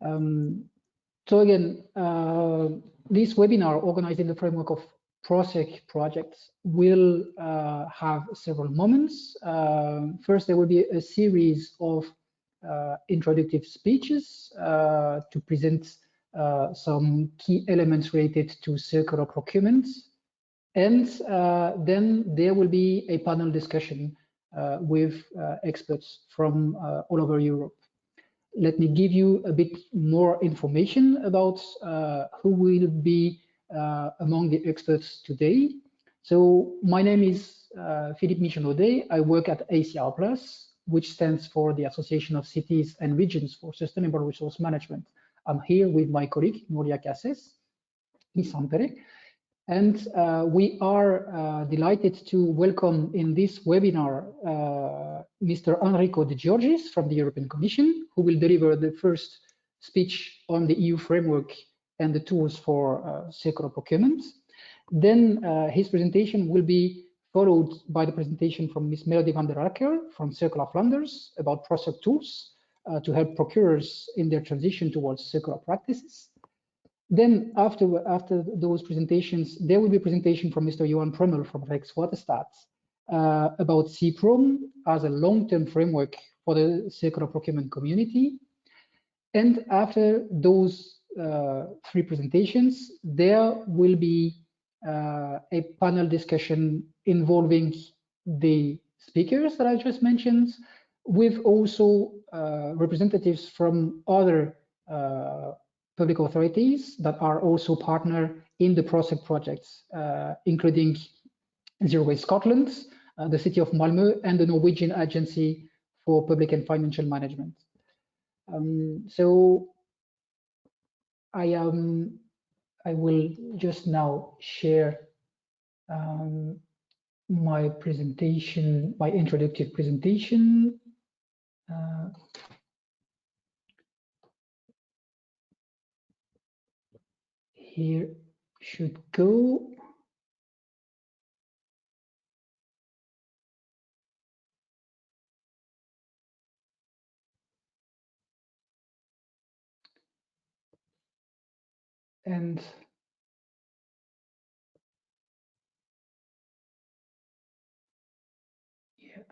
So again, this webinar organized in the framework of ProCirc projects will have several moments. First, there will be a series of introductive speeches to present some key elements related to circular procurement. And then there will be a panel discussion with experts from all over Europe. Let me give you a bit more information about who will be among the experts today. So my name is Philippe Michonaudet. I work at ACR+, which stands for the Association of Cities and Regions for Sustainable Resource Management. I'm here with my colleague, Nuria Cases, Isampere, and we are delighted to welcome in this webinar Mr. Enrico De Giorgis from the European Commission, who will deliver the first speech on the EU framework and the tools for circular procurement. Then his presentation will be followed by the presentation from Ms. Melody van der Akker from Circular Flanders about ProCirc tools to help procurers in their transition towards circular practices. Then after those presentations, there will be a presentation from Mr. Johan Prummel from Rijkswaterstaat about CPROM as a long-term framework for the circular procurement community. And after those three presentations, there will be a panel discussion involving the speakers that I just mentioned, with also representatives from other public authorities that are also partner in the ProCirc projects, including Zero Waste Scotland, the City of Malmö, and the Norwegian Agency for Public and Financial Management. So I will just now share my presentation, my introductory presentation. Here should go. And yeah,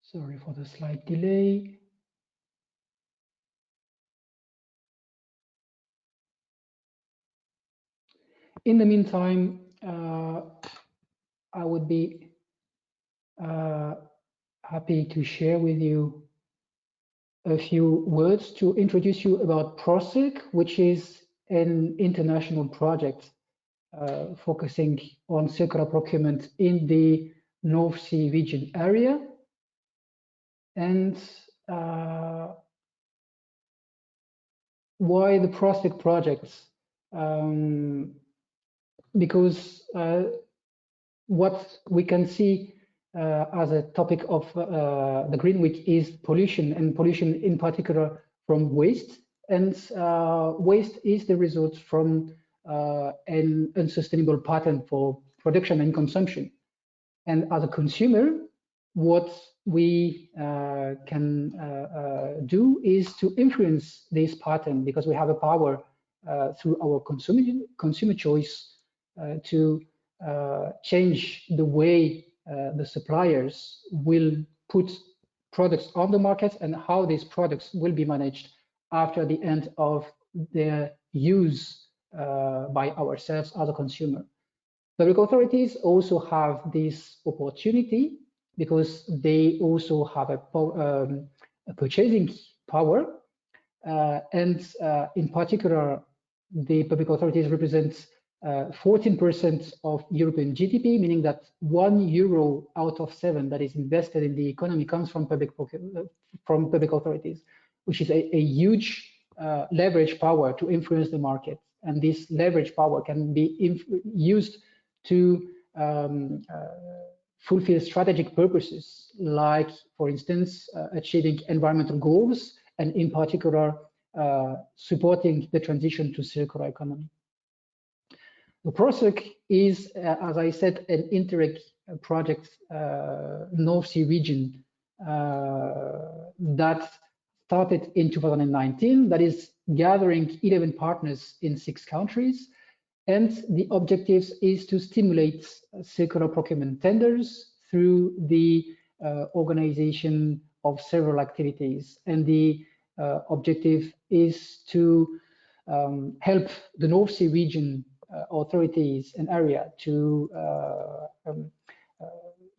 sorry for the slight delay. In the meantime, I would be happy to share with you a few words to introduce you about ProCirc, which is an international project focusing on circular procurement in the North Sea region area. And why the ProCirc projects? Because what we can see as a topic of the Green Week is pollution, and pollution in particular from waste. And waste is the result from an unsustainable pattern for production and consumption. And as a consumer, what we can do is to influence this pattern, because we have a power through our consumer choice to change the way the suppliers will put products on the market and how these products will be managed after the end of their use by ourselves as a consumer. Public authorities also have this opportunity because they also have a purchasing power, and in particular, the public authorities represent 14% of European GDP, meaning that €1 out of 7 that is invested in the economy comes from public authorities, which is a huge leverage power to influence the market. And this leverage power can be used to fulfill strategic purposes, like, for instance, achieving environmental goals, and in particular, supporting the transition to circular economy. The ProCirc is, as I said, an Interreg project, North Sea region, that started in 2019, that is gathering 11 partners in 6 countries. And the objectives is to stimulate circular procurement tenders through the organization of several activities. And the objective is to help the North Sea region authorities and area to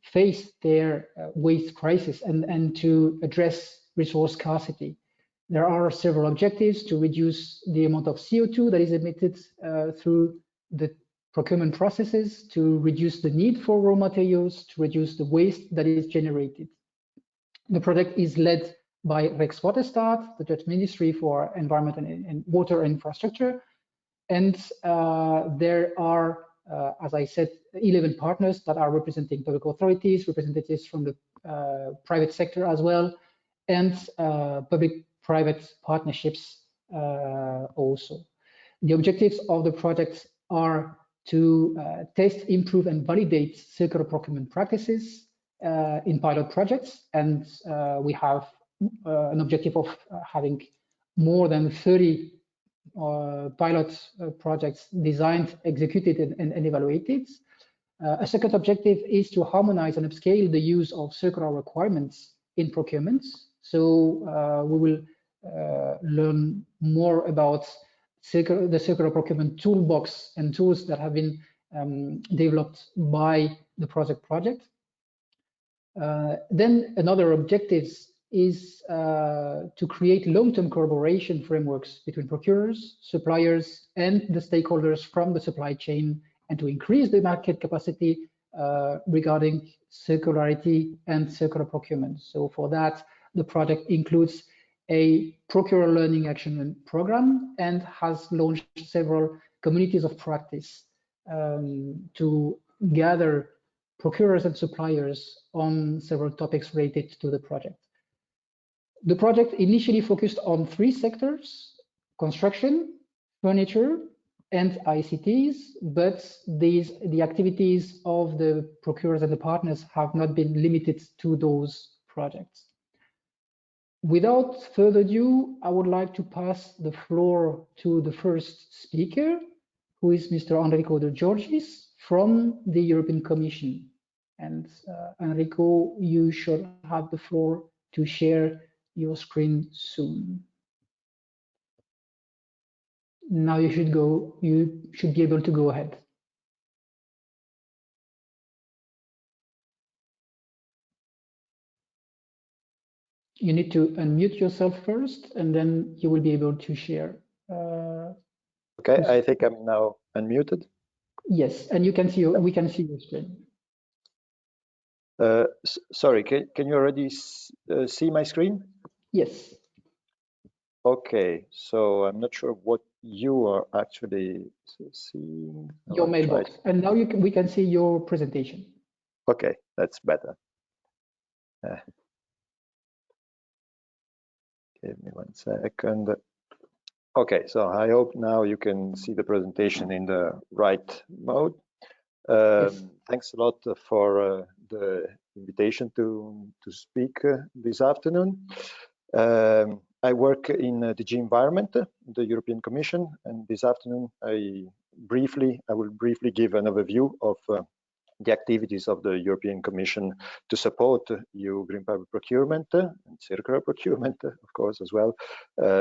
face their waste crisis and to address resource scarcity. There are several objectives to reduce the amount of CO2 that is emitted through the procurement processes, to reduce the need for raw materials, to reduce the waste that is generated. The project is led by Rijkswaterstaat, the Dutch Ministry for Environment and Water Infrastructure. And there are, as I said, 11 partners that are representing public authorities, representatives from the private sector as well, and public-private partnerships also. The objectives of the project are to test, improve, and validate circular procurement practices in pilot projects. And we have an objective of having more than 30 pilot projects designed, executed, and evaluated. A second objective is to harmonize and upscale the use of circular requirements in procurements. So we will learn more about the circular procurement toolbox and tools that have been developed by the project. Then another objective is to create long-term collaboration frameworks between procurers, suppliers, and the stakeholders from the supply chain, and to increase the market capacity regarding circularity and circular procurement. So for that, the project includes a procurer learning action program and has launched several communities of practice to gather procurers and suppliers on several topics related to the project. The project initially focused on 3 sectors: construction, furniture, and ICTs, but the activities of the procurers and the partners have not been limited to those projects. Without further ado, I would like to pass the floor to the first speaker, who is Mr. Enrico De Giorgis from the European Commission. And Enrico, you should have the floor to share your screen soon. Now you should be able to go ahead. You need to unmute yourself first, and then you will be able to share. Okay, I think I'm now unmuted. Yes, and you can see we can see your screen. Sorry, can you already see my screen? Yes. Okay, so I'm not sure what you are actually seeing. Your mailbox, and now we can see your presentation. Okay, that's better. Give me 1 second. Okay, so I hope now you can see the presentation in the right mode. Yes. Thanks a lot for the invitation to speak this afternoon. I work in DG Environment, the European Commission, and this afternoon I will briefly give an overview of the activities of the European Commission to support EU green public procurement and circular procurement, of course, as well,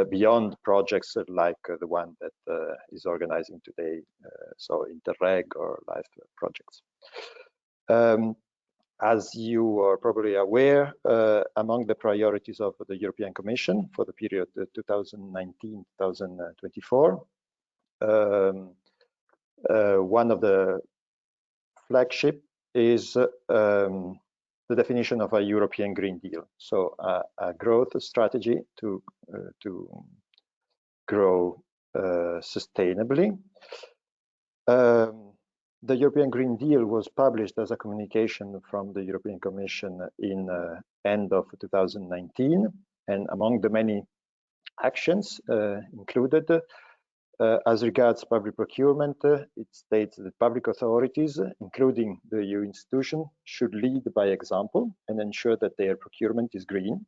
beyond projects like the one that is organizing today, so Interreg or LIFE projects. As you are probably aware, among the priorities of the European Commission for the period 2019-2024, one of the flagship is the definition of a European Green Deal, so a growth strategy to grow sustainably. The European Green Deal was published as a communication from the European Commission in end of 2019, and among the many actions included, as regards public procurement, it states that public authorities, including the EU institution, should lead by example and ensure that their procurement is green.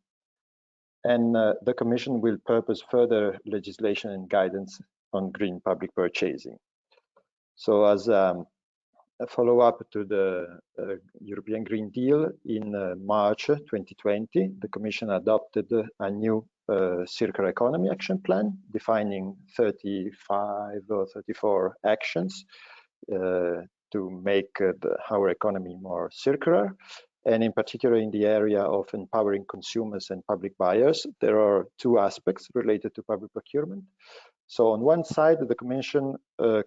And the Commission will propose further legislation and guidance on green public purchasing. So as a follow-up to the European Green Deal, in March 2020, the Commission adopted a new circular economy action plan, defining 35 or 34 actions to make our economy more circular. And in particular, in the area of empowering consumers and public buyers, there are two aspects related to public procurement. So on one side, the Commission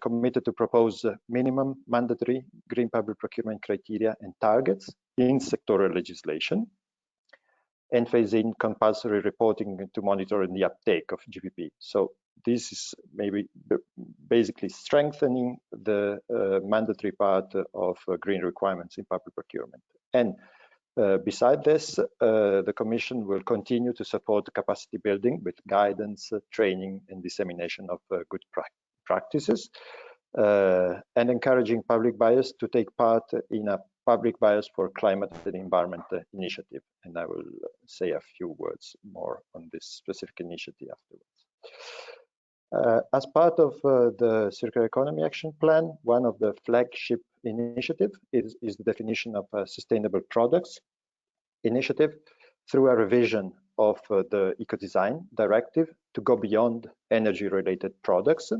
committed to propose minimum mandatory green public procurement criteria and targets in sectoral legislation, and phase in compulsory reporting to monitor the uptake of GPP. So this is maybe basically strengthening the mandatory part of green requirements in public procurement. And beside this, the Commission will continue to support capacity building with guidance, training, and dissemination of good practices, and encouraging public buyers to take part in a Public Buyers for Climate and Environment initiative. And I will say a few words more on this specific initiative afterwards. As part of the Circular Economy Action Plan, one of the flagship initiatives is the definition of sustainable products initiative through a revision of the Eco-Design Directive to go beyond energy-related products.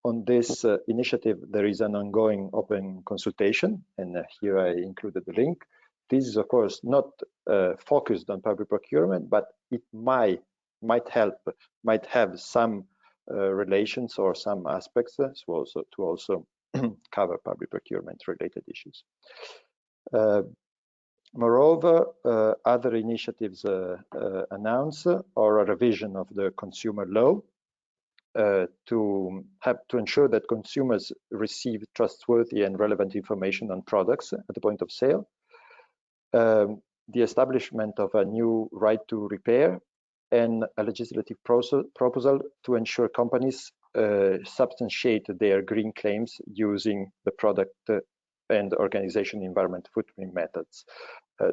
On this initiative, there is an ongoing open consultation, and here I included the link. This is, of course, not focused on public procurement, but it might have some relations or some aspects to also cover public procurement related issues. Moreover, other initiatives announced are a revision of the consumer law to ensure that consumers receive trustworthy and relevant information on products at the point of sale, the establishment of a new right to repair, and a legislative proposal to ensure companies substantiate their green claims using the product and organization environment footprint methods.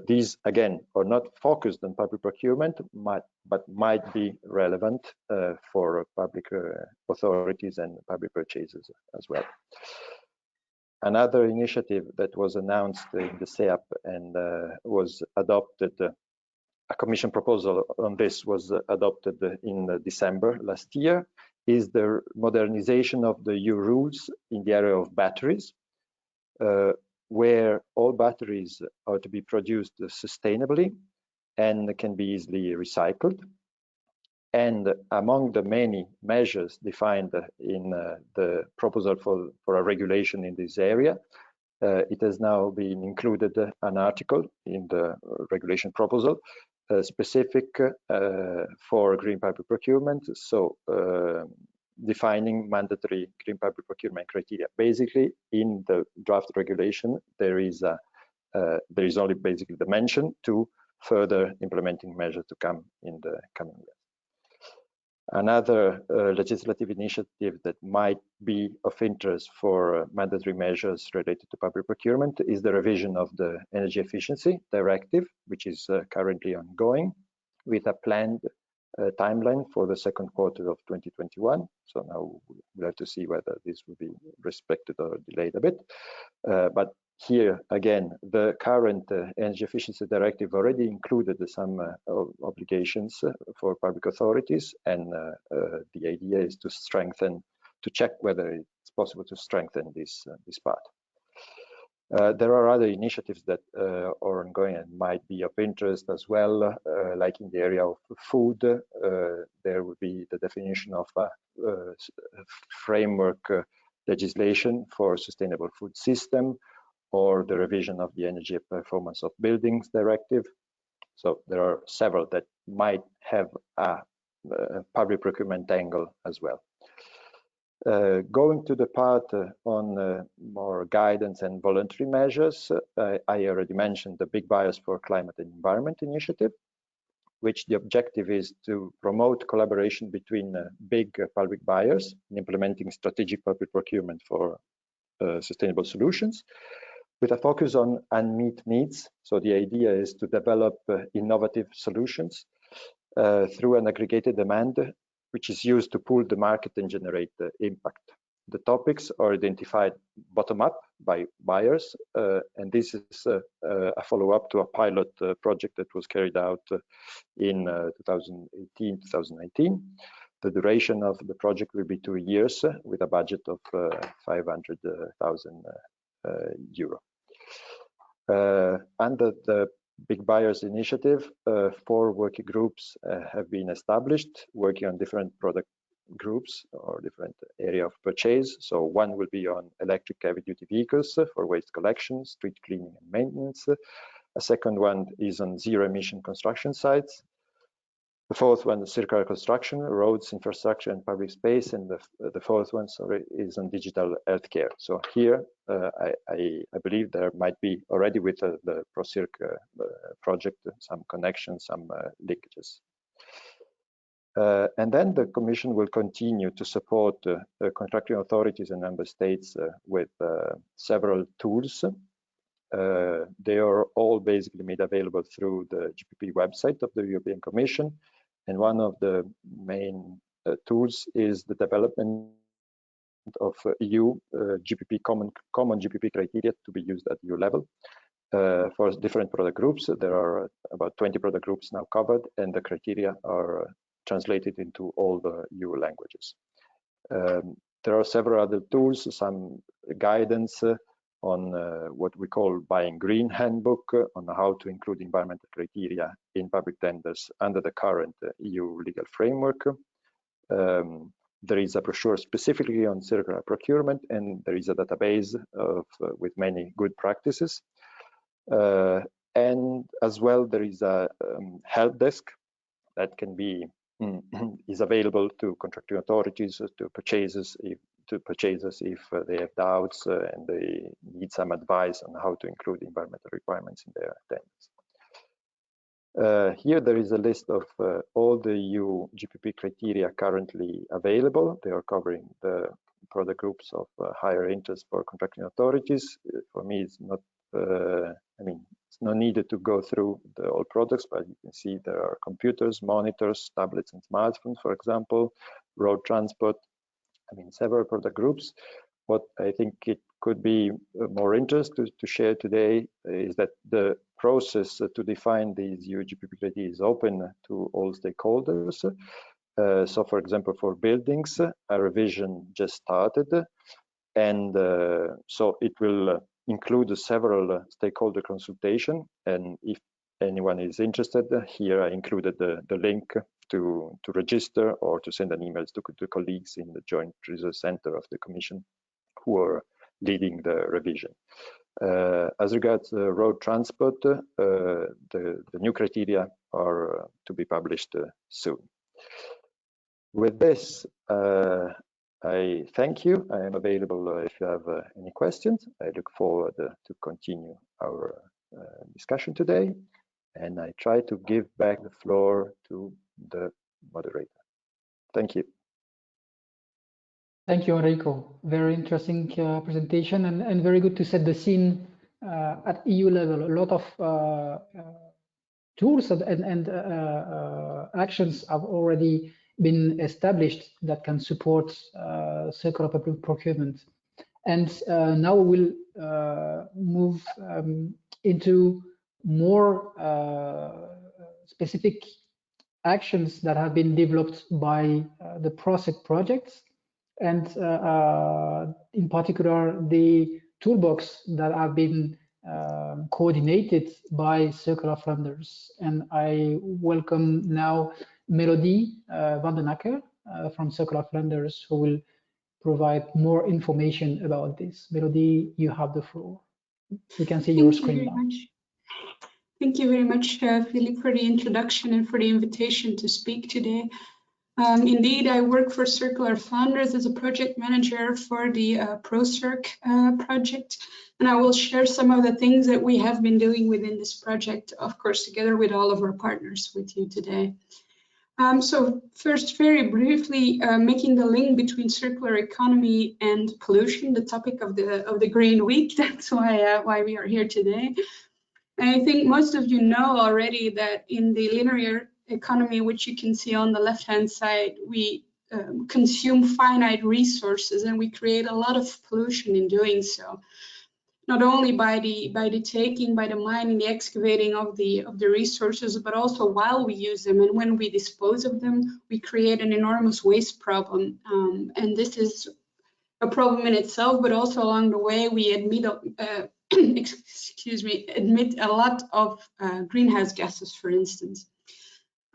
These, again, are not focused on public procurement, but might be relevant for public authorities and public purchases as well. Another initiative that was announced in the CEAP and was adopted, a Commission proposal on this was adopted in December last year, is the modernization of the EU rules in the area of batteries, where all batteries are to be produced sustainably and can be easily recycled. And among the many measures defined in the proposal for a regulation in this area, it has now been included an article in the regulation proposal specific for green public procurement, so defining mandatory green public procurement criteria. Basically, in the draft regulation, there is only basically the mention to further implementing measures to come in the coming years. Another legislative initiative that might be of interest for mandatory measures related to public procurement is the revision of the Energy Efficiency Directive, which is currently ongoing, with a planned timeline for the second quarter of 2021. So now we'll have to see whether this will be respected or delayed a bit. But here again, the current Energy Efficiency Directive already included some obligations for public authorities, and the idea is to check whether it's possible to strengthen this part. There are other initiatives that are ongoing and might be of interest as well, like in the area of food. There would be the definition of a framework legislation for sustainable food system, or the revision of the Energy Performance of Buildings Directive. So there are several that might have a public procurement angle as well. Going to the part on more guidance and voluntary measures, I already mentioned the Big Buyers for Climate and Environment initiative, which the objective is to promote collaboration between big public buyers in implementing strategic public procurement for sustainable solutions, with a focus on unmet needs. So the idea is to develop innovative solutions through an aggregated demand, which is used to pool the market and generate impact. The topics are identified bottom-up by buyers, and this is a follow-up to a pilot project that was carried out in 2018-2019. The duration of the project will be 2 years with a budget of 500,000 euro. Under the Big Buyers Initiative, 4 working groups have been established, working on different product groups or different area of purchase. So one will be on electric heavy-duty vehicles for waste collection, street cleaning and maintenance. A second one is on zero-emission construction sites. The fourth one is circular construction, roads, infrastructure, and public space. And the fourth one, is on digital healthcare. So here, I believe there might be already with the ProCirc project some connections, some linkages. And then the Commission will continue to support contracting authorities and member states with several tools. They are all basically made available through the GPP website of the European Commission. And one of the main tools is the development of EU GPP common GPP criteria to be used at EU level. For different product groups, there are about 20 product groups now covered, and the criteria are translated into all the EU languages. There are several other tools, some guidance on what we call Buying Green Handbook on how to include environmental criteria in public tenders under the current EU legal framework. There is a brochure specifically on circular procurement, and there is a database with many good practices. And as well, there is a help desk that can be is available to contracting authorities, to purchasers if they have doubts and they need some advice on how to include environmental requirements in their tenders. Here there is a list of all the EU GPP criteria currently available. They are covering the product groups of higher interest for contracting authorities. For me, it's not, it's not needed to go through all products, but you can see there are computers, monitors, tablets, and smartphones, for example, road transport, several product groups. What I think it could be more interest to share today is that the process to define these EU GPP criteria is open to all stakeholders. So, for example, for buildings, a revision just started, and so it will include several stakeholder consultation. And if anyone is interested, here I included the link to register or to send an email to colleagues in the Joint Research Center of the Commission who are leading the revision. As regards road transport, the new criteria are to be published soon. With this, I thank you. I am available if you have any questions. I look forward to continue our discussion today, and I try to give back the floor to the moderator. Thank you. Thank you, Enrico. Very interesting presentation and very good to set the scene at EU level. A lot of tools and actions have already been established that can support circular public procurement. And now we'll move into more specific actions that have been developed by the ProCirc projects, and in particular the toolbox that have been coordinated by Circular Flanders. And I welcome now Melody van den Akker from Circular Flanders, who will provide more information about this. Melody, you have the floor. We can see your screen now. Thank you very much, Philippe, for the introduction and for the invitation to speak today. Indeed, I work for Circular Flanders as a project manager for the ProCirc project, and I will share some of the things that we have been doing within this project, of course, together with all of our partners with you today. So first, very briefly, making the link between circular economy and pollution, the topic of the Green Week. That's why we are here today. And I think most of you know already that in the linear economy, which you can see on the left-hand side, we consume finite resources and we create a lot of pollution in doing so. Not only by the mining, the excavating of the resources, but also while we use them and when we dispose of them, we create an enormous waste problem. And this is a problem in itself, but also along the way we emit a lot of greenhouse gases, for instance.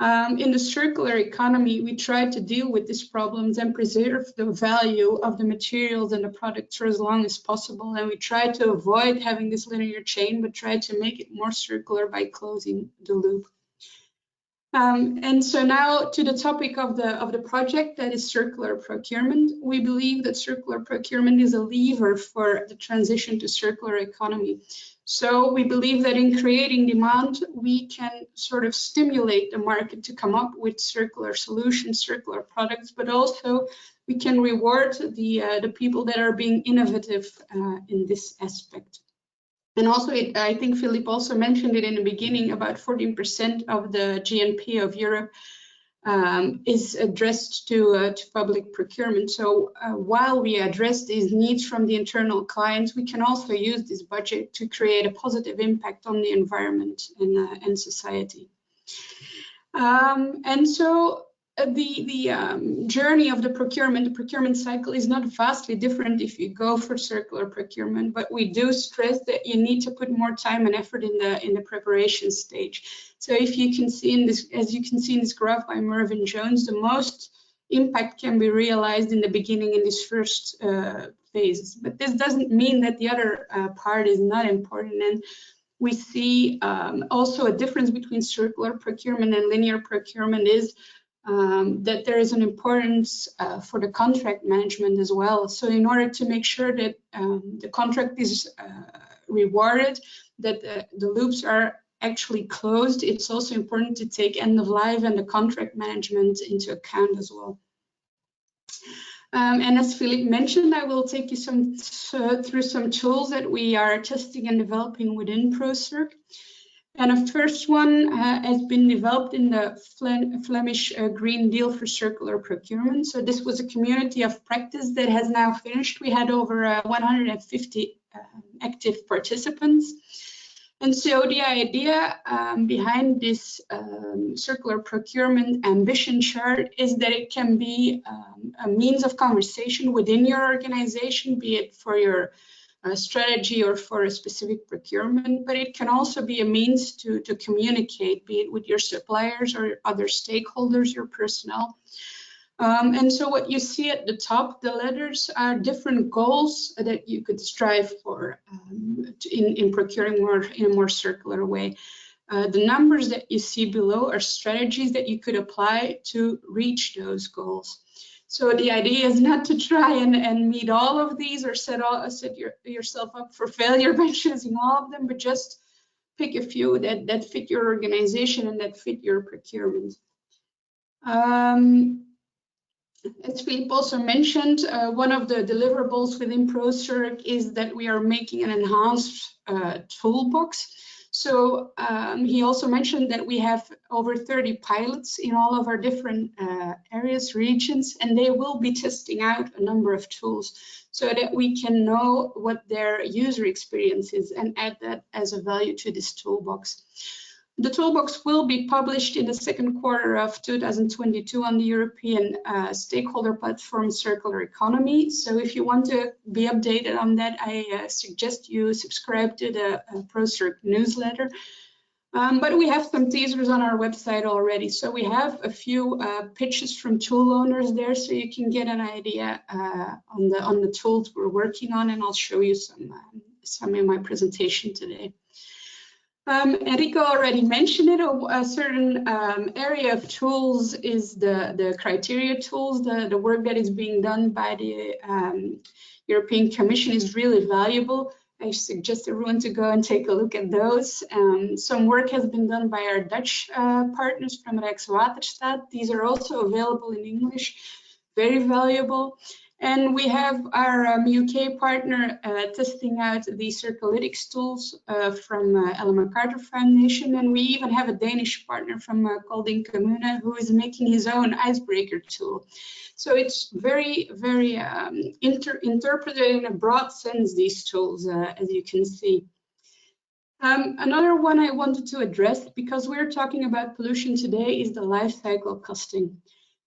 In the circular economy, we try to deal with these problems and preserve the value of the materials and the products for as long as possible. And we try to avoid having this linear chain, but try to make it more circular by closing the loop. And so now to the topic of the project, that is circular procurement. We believe that circular procurement is a lever for the transition to circular economy. So we believe that in creating demand, we can sort of stimulate the market to come up with circular solutions, circular products, but also we can reward the people that are being innovative in this aspect. And also, I think Philippe also mentioned it in the beginning, about 14% of the GNP of Europe is addressed to public procurement. So while we address these needs from the internal clients, we can also use this budget to create a positive impact on the environment and society. And so the journey of the procurement cycle is not vastly different if you go for circular procurement, but we do stress that you need to put more time and effort in the preparation stage. So if you can see in this, as you can see in this graph by Mervyn Jones, the most impact can be realized in the beginning in this first phase. But this doesn't mean that the other part is not important. And we see also a difference between circular procurement and linear procurement is that there is an importance for the contract management as well. So in order to make sure that the contract is rewarded, that the loops are actually closed, it's also important to take end of life and the contract management into account as well. And as Philippe mentioned, I will take you through some tools that we are testing and developing within ProCirc. And a first one has been developed in the Flemish Green Deal for Circular Procurement. So this was a community of practice that has now finished. We had over 150 active participants. And so the idea behind this circular procurement ambition chart is that it can be a means of conversation within your organization, be it for your strategy or for a specific procurement, but it can also be a means to communicate, be it with your suppliers or other stakeholders, your personnel. And so what you see at the top, the letters are different goals that you could strive for in procuring more in a more circular way. The numbers that you see below are strategies that you could apply to reach those goals. So the idea is not to try and meet all of these or set yourself up for failure by choosing all of them, but just pick a few that fit your organization and that fit your procurement. As Philippe also mentioned, one of the deliverables within ProCirc is that we are making an enhanced toolbox. So he also mentioned that we have over 30 pilots in all of our different areas, regions, and they will be testing out a number of tools so that we can know what their user experience is and add that as a value to this toolbox. The toolbox will be published in the second quarter of 2022 on the European stakeholder platform Circular Economy. So if you want to be updated on that, I suggest you subscribe to the ProCirc newsletter. But we have some teasers on our website already. So we have a few pitches from tool owners there, so you can get an idea on the tools we're working on, and I'll show you some in my presentation today. Enrico already mentioned it. A certain area of tools is the criteria tools. The work that is being done by the European Commission is really valuable. I suggest everyone to go and take a look at those. Some work has been done by our Dutch partners from Rijkswaterstaat. These are also available in English, very valuable. And we have our UK partner testing out the Circalytics tools from Ellen MacArthur Foundation. And we even have a Danish partner from Kolding Kommune who is making his own icebreaker tool. So it's very, very interpreted in a broad sense, these tools, as you can see. Another one I wanted to address, because we're talking about pollution today, is the life cycle costing.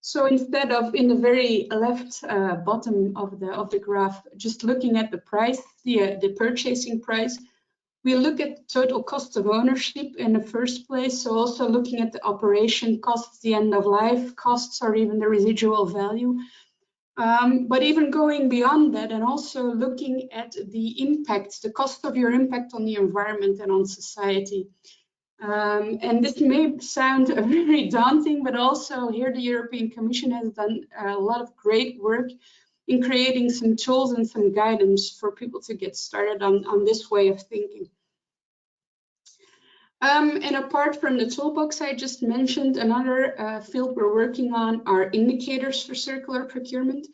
So instead of in the very left bottom of the graph, just looking at the price, the purchasing price, we look at the total cost of ownership in the first place. So also looking at the operation costs, the end of life costs, or even the residual value. But even going beyond that and also looking at the impact, the cost of your impact on the environment and on society. And this may sound very daunting, but also here the European Commission has done a lot of great work in creating some tools and some guidance for people to get started on this way of thinking. And apart from the toolbox I just mentioned, another field we're working on are indicators for circular procurement.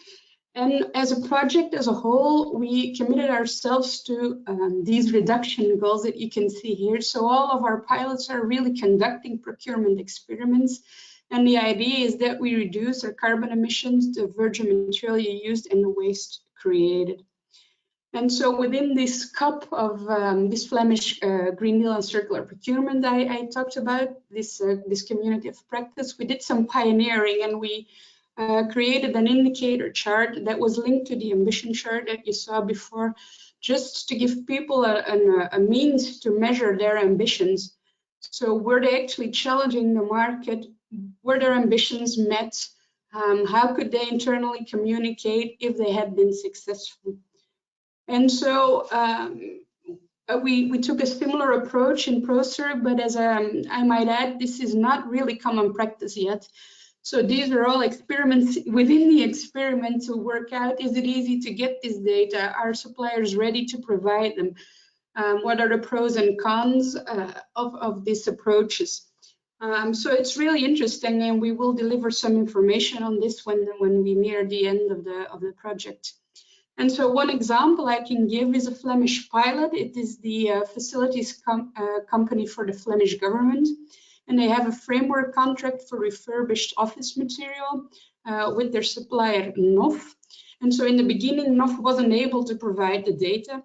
And as a project as a whole, we committed ourselves to these reduction goals that you can see here. So all of our pilots are really conducting procurement experiments. And the idea is that we reduce our carbon emissions, the virgin material used, and the waste created. And so within this cup of this Flemish Green Deal and circular procurement I talked about, this community of practice, we did some pioneering, and we created an indicator chart that was linked to the ambition chart that you saw before, just to give people a means to measure their ambitions. So were they actually challenging the market? Were their ambitions met? How could they internally communicate if they had been successful? And so we took a similar approach in ProCirc, but as I might add, this is not really common practice yet. So these are all experiments within the experiment to work out, is it easy to get this data? Are suppliers ready to provide them? What are the pros and cons of these approaches? So it's really interesting, and we will deliver some information on this when we near the end of the project. And so one example I can give is a Flemish pilot. It is the facilities company for the Flemish government. And they have a framework contract for refurbished office material with their supplier NOF. And so in the beginning, NOF wasn't able to provide the data,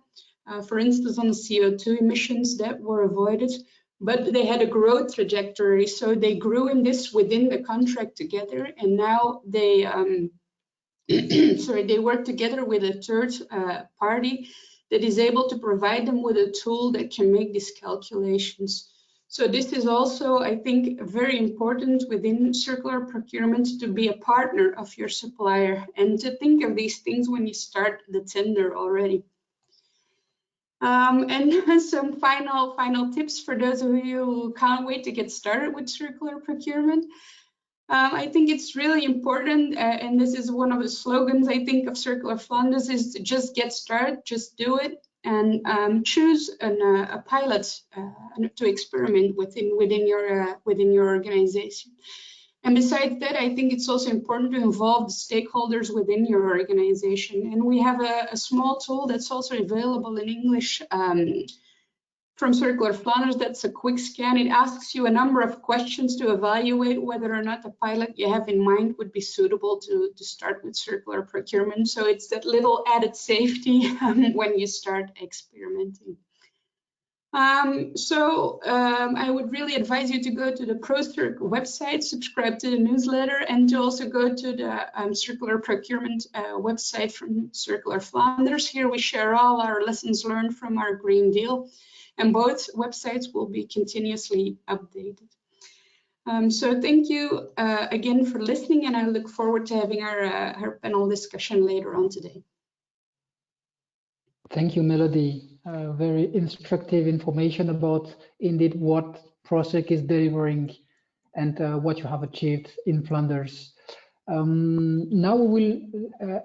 for instance, on the CO2 emissions that were avoided, but they had a growth trajectory. So they grew in this within the contract together, and now they they work together with a third party that is able to provide them with a tool that can make these calculations. So this is also, I think, very important within circular procurement, to be a partner of your supplier and to think of these things when you start the tender already. And some final tips for those of you who can't wait to get started with circular procurement. I think it's really important, and this is one of the slogans I think of Circular Flanders, is to just get started, just do it, and choose a pilot to experiment within your organization. And besides that, I think it's also important to involve the stakeholders within your organization. And we have a small tool that's also available in English from Circular Flanders. That's a quick scan. It asks you a number of questions to evaluate whether or not the pilot you have in mind would be suitable to start with circular procurement. So it's that little added safety when you start experimenting. I would really advise you to go to the ProCirc website, subscribe to the newsletter, and to also go to the circular procurement website from Circular Flanders. Here we share all our lessons learned from our Green Deal, and both websites will be continuously updated. So thank you again for listening, and I look forward to having our panel discussion later on today. Thank you, Melody. Very instructive information about indeed what ProCirc is delivering and what you have achieved in Flanders. Now we will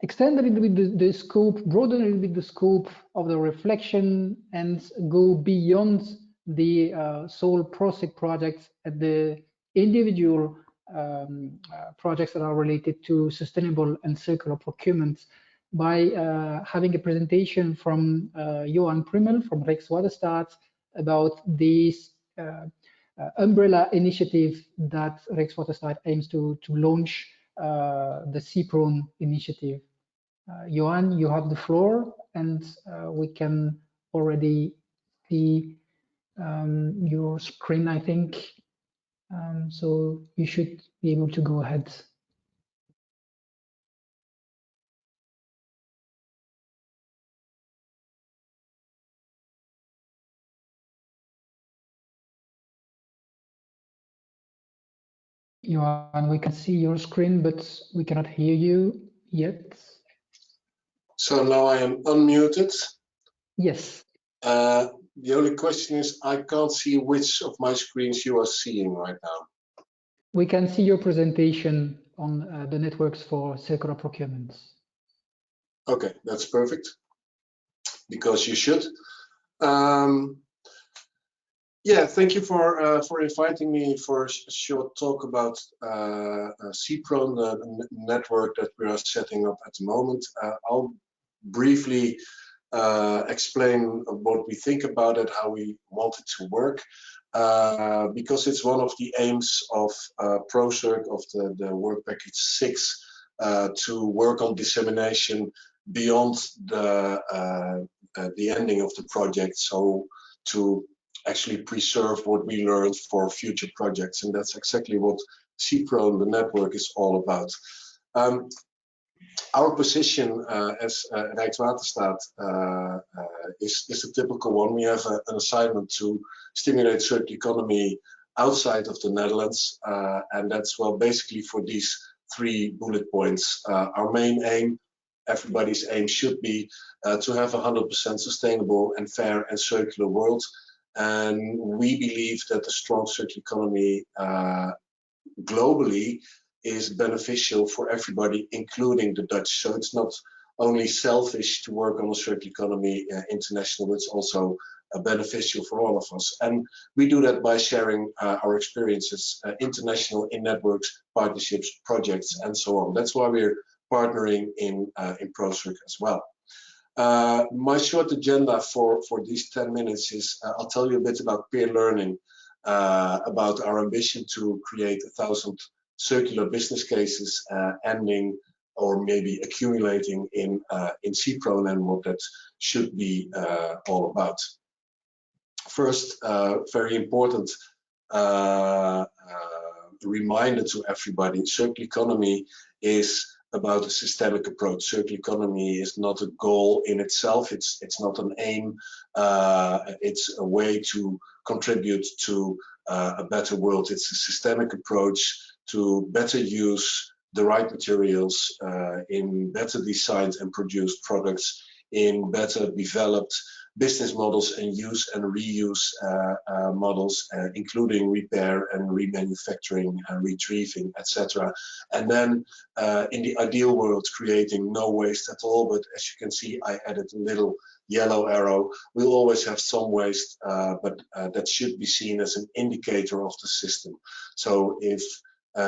extend a little bit the scope, broaden a little bit the scope of the reflection, and go beyond the sole ProCirc projects at the individual projects that are related to sustainable and circular procurement by having a presentation from Johan Primmel from Rijkswaterstaat about this umbrella initiative that Rijkswaterstaat aims to launch, the CPRON initiative. Johan, you have the floor, and we can already see your screen, I think. So you should be able to go ahead. Johan, we can see your screen, but we cannot hear you yet. So now I am unmuted. Yes. The only question is, I can't see which of my screens you are seeing right now. We can see your presentation on the networks for circular procurement. Okay, that's perfect, because you should. Yeah, thank you for inviting me for a short talk about CPRON, the network that we are setting up at the moment. I'll briefly explain what we think about it, how we want it to work, because it's one of the aims of ProCirc, of the work package 6, to work on dissemination beyond the ending of the project, so to actually preserve what we learned for future projects, and that's exactly what CPRON, the network, is all about. Our position as Rijkswaterstaat is a typical one. We have an assignment to stimulate circular economy outside of the Netherlands, and that's, well, basically for these 3 bullet points. Our main aim, everybody's aim, should be to have a 100% sustainable and fair and circular world. And we believe that the strong circular economy globally is beneficial for everybody, including the Dutch. So it's not only selfish to work on a circular economy international, but it's also beneficial for all of us. And we do that by sharing our experiences international in networks, partnerships, projects, and so on. That's why we're partnering in ProCirc as well. My short agenda for these 10 minutes is I'll tell you a bit about peer learning, about our ambition to create 1,000 circular business cases ending or maybe accumulating in CPRON, and what that should be all about. First, very important reminder to everybody, circular economy is about a systemic approach. Circular economy is not a goal in itself, it's not an aim, it's a way to contribute to a better world. It's a systemic approach to better use the right materials, in better designed and produced products, in better developed business models and use and reuse models, including repair and remanufacturing and retrieving, etc. And then in the ideal world, creating no waste at all. But as you can see, I added a little yellow arrow. We'll always have some waste, but that should be seen as an indicator of the system. So if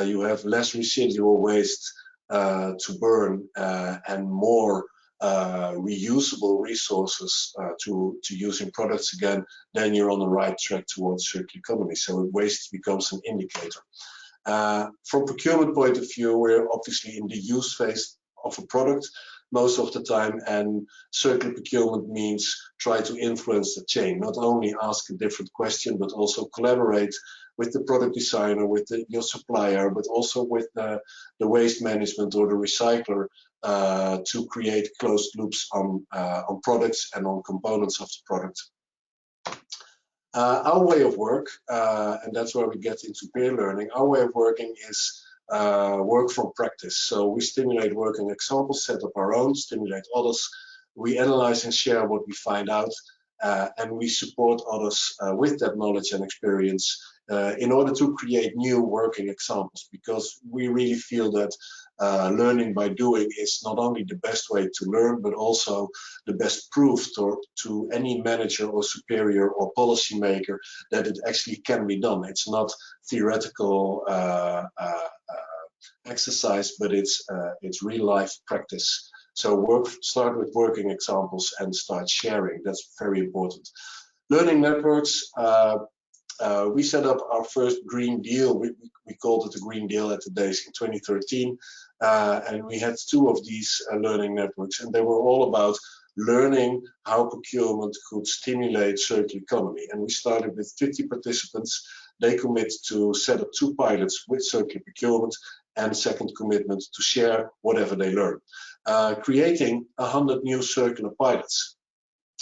you have less residual waste to burn and more reusable resources to use in products again, then you're on the right track towards circular economy. So waste becomes an indicator. From procurement point of view, we're obviously in the use phase of a product most of the time, and circular procurement means try to influence the chain, not only ask a different question, but also collaborate with the product designer, with your supplier, but also with the waste management or the recycler to create closed loops on products and on components of the product. Our way of work, and that's where we get into peer learning, our way of working is work from practice. So we stimulate working examples, set up our own, stimulate others. We analyze and share what we find out, and we support others with that knowledge and experience in order to create new working examples, because we really feel that learning by doing is not only the best way to learn, but also the best proof to any manager or superior or policymaker that it actually can be done. It's not theoretical exercise, but it's real life practice. So start with working examples and start sharing. That's very important. Learning networks. We set up our first Green Deal. We called it the Green Deal at the days in 2013, and we had 2 of these learning networks, and they were all about learning how procurement could stimulate circular economy. And we started with 50 participants. They commit to set up 2 pilots with circular procurement, and second commitment to share whatever they learn, creating 100 new circular pilots.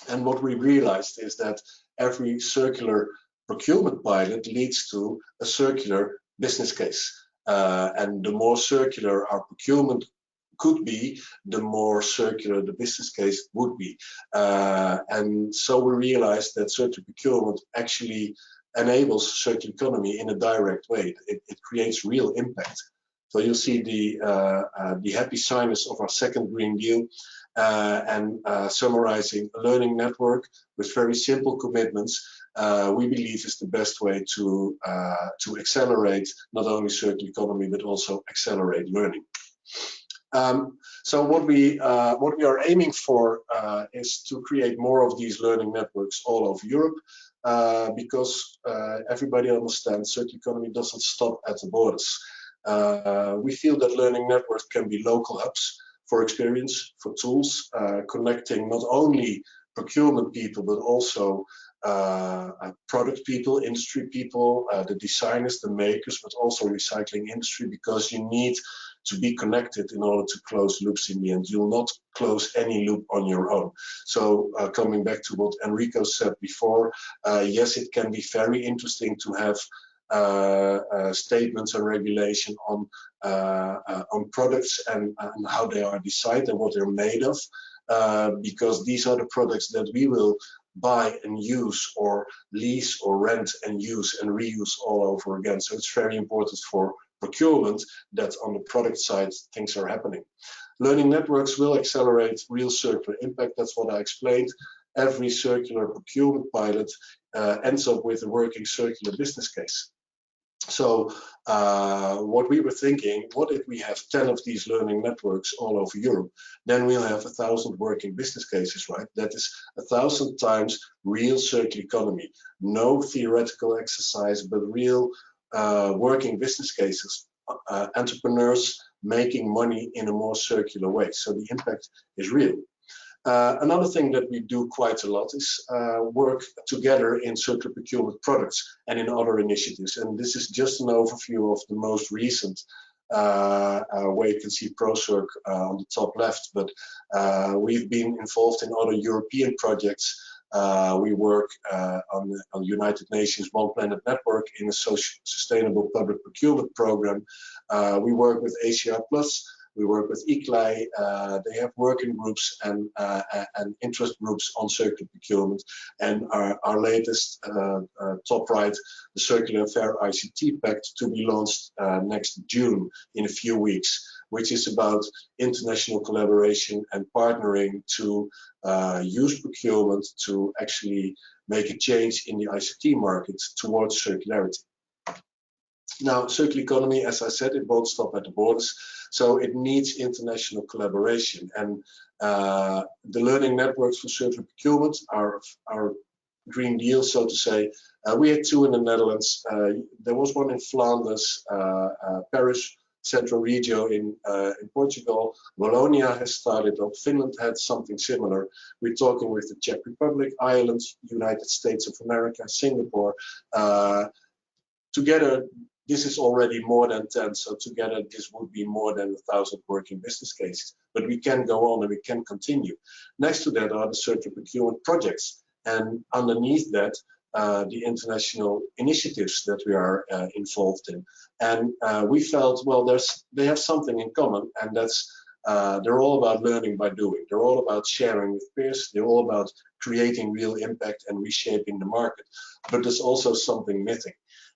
And what we realized is that every circular procurement pilot leads to a circular business case. And the more circular our procurement could be, the more circular the business case would be. And so we realized that circular procurement actually enables circular economy in a direct way. It creates real impact. So you'll see the happy signers of our second Green Deal, and summarizing a learning network with very simple commitments. We believe is the best way to accelerate not only circular economy but also accelerate learning. So what we are aiming for is to create more of these learning networks all over Europe, because everybody understands circular economy doesn't stop at the borders. We feel that learning networks can be local hubs for experience, for tools, connecting not only procurement people but also product people, industry people, the designers, the makers, but also recycling industry, because you need to be connected in order to close loops in the end. You'll not close any loop on your own. So coming back to what Enrico said before, yes, it can be very interesting to have statements and regulation on products and how they are designed and what they're made of, because these are the products that we will buy and use or lease or rent and use and reuse all over again. So it's very important for procurement that on the product side things are happening. Learning networks will accelerate real circular impact. That's what I explained. Every circular procurement pilot ends up with a working circular business case. So what we were thinking, what if we have 10 of these learning networks all over Europe? Then we'll have 1,000 working business cases, right? That is 1,000 times real circular economy. No theoretical exercise, but real working business cases. Entrepreneurs making money in a more circular way. So the impact is real. Another thing that we do quite a lot is work together in circular procurement products and in other initiatives. And this is just an overview of the most recent, where you can see ProCirc on the top left. But we've been involved in other European projects. We work on the United Nations One Planet Network in a sustainable public procurement program. We work with ACR Plus. We work with ICLEI. They have working groups and interest groups on circular procurement. And our latest top right, the Circular and Fair ICT Pact, to be launched next June in a few weeks, which is about international collaboration and partnering to use procurement to actually make a change in the ICT market towards circularity. Now, circular economy, as I said, it won't stop at the borders, so it needs international collaboration. And the learning networks for circular procurement are Green Deal, so to say. We had 2 in the Netherlands. There was one in Flanders, Paris, Central Regio in Portugal. Wallonia has started up. Finland had something similar. We're talking with the Czech Republic, Ireland, United States of America, Singapore. Together, this is already more than 10, so together this would be more than 1,000 working business cases. But we can go on and we can continue. Next to that are the circular procurement projects, and underneath that, the international initiatives that we are involved in. And we felt, well, they have something in common, and that's they're all about learning by doing. They're all about sharing with peers. They're all about creating real impact and reshaping the market. But there's also something missing.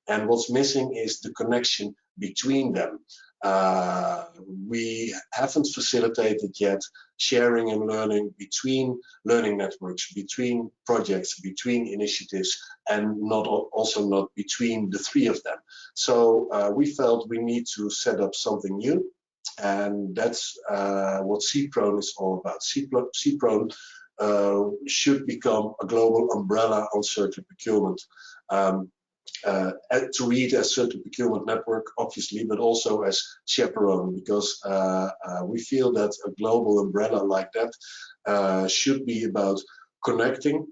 And what's missing is the connection between them. We haven't facilitated yet sharing and learning between learning networks, between projects, between initiatives, and also not between the three of them. So we felt we need to set up something new, and that's what CPRON is all about. CPRON should become a global umbrella on circular procurement. To read as circular procurement network, obviously, but also as chaperone, because we feel that a global umbrella like that should be about connecting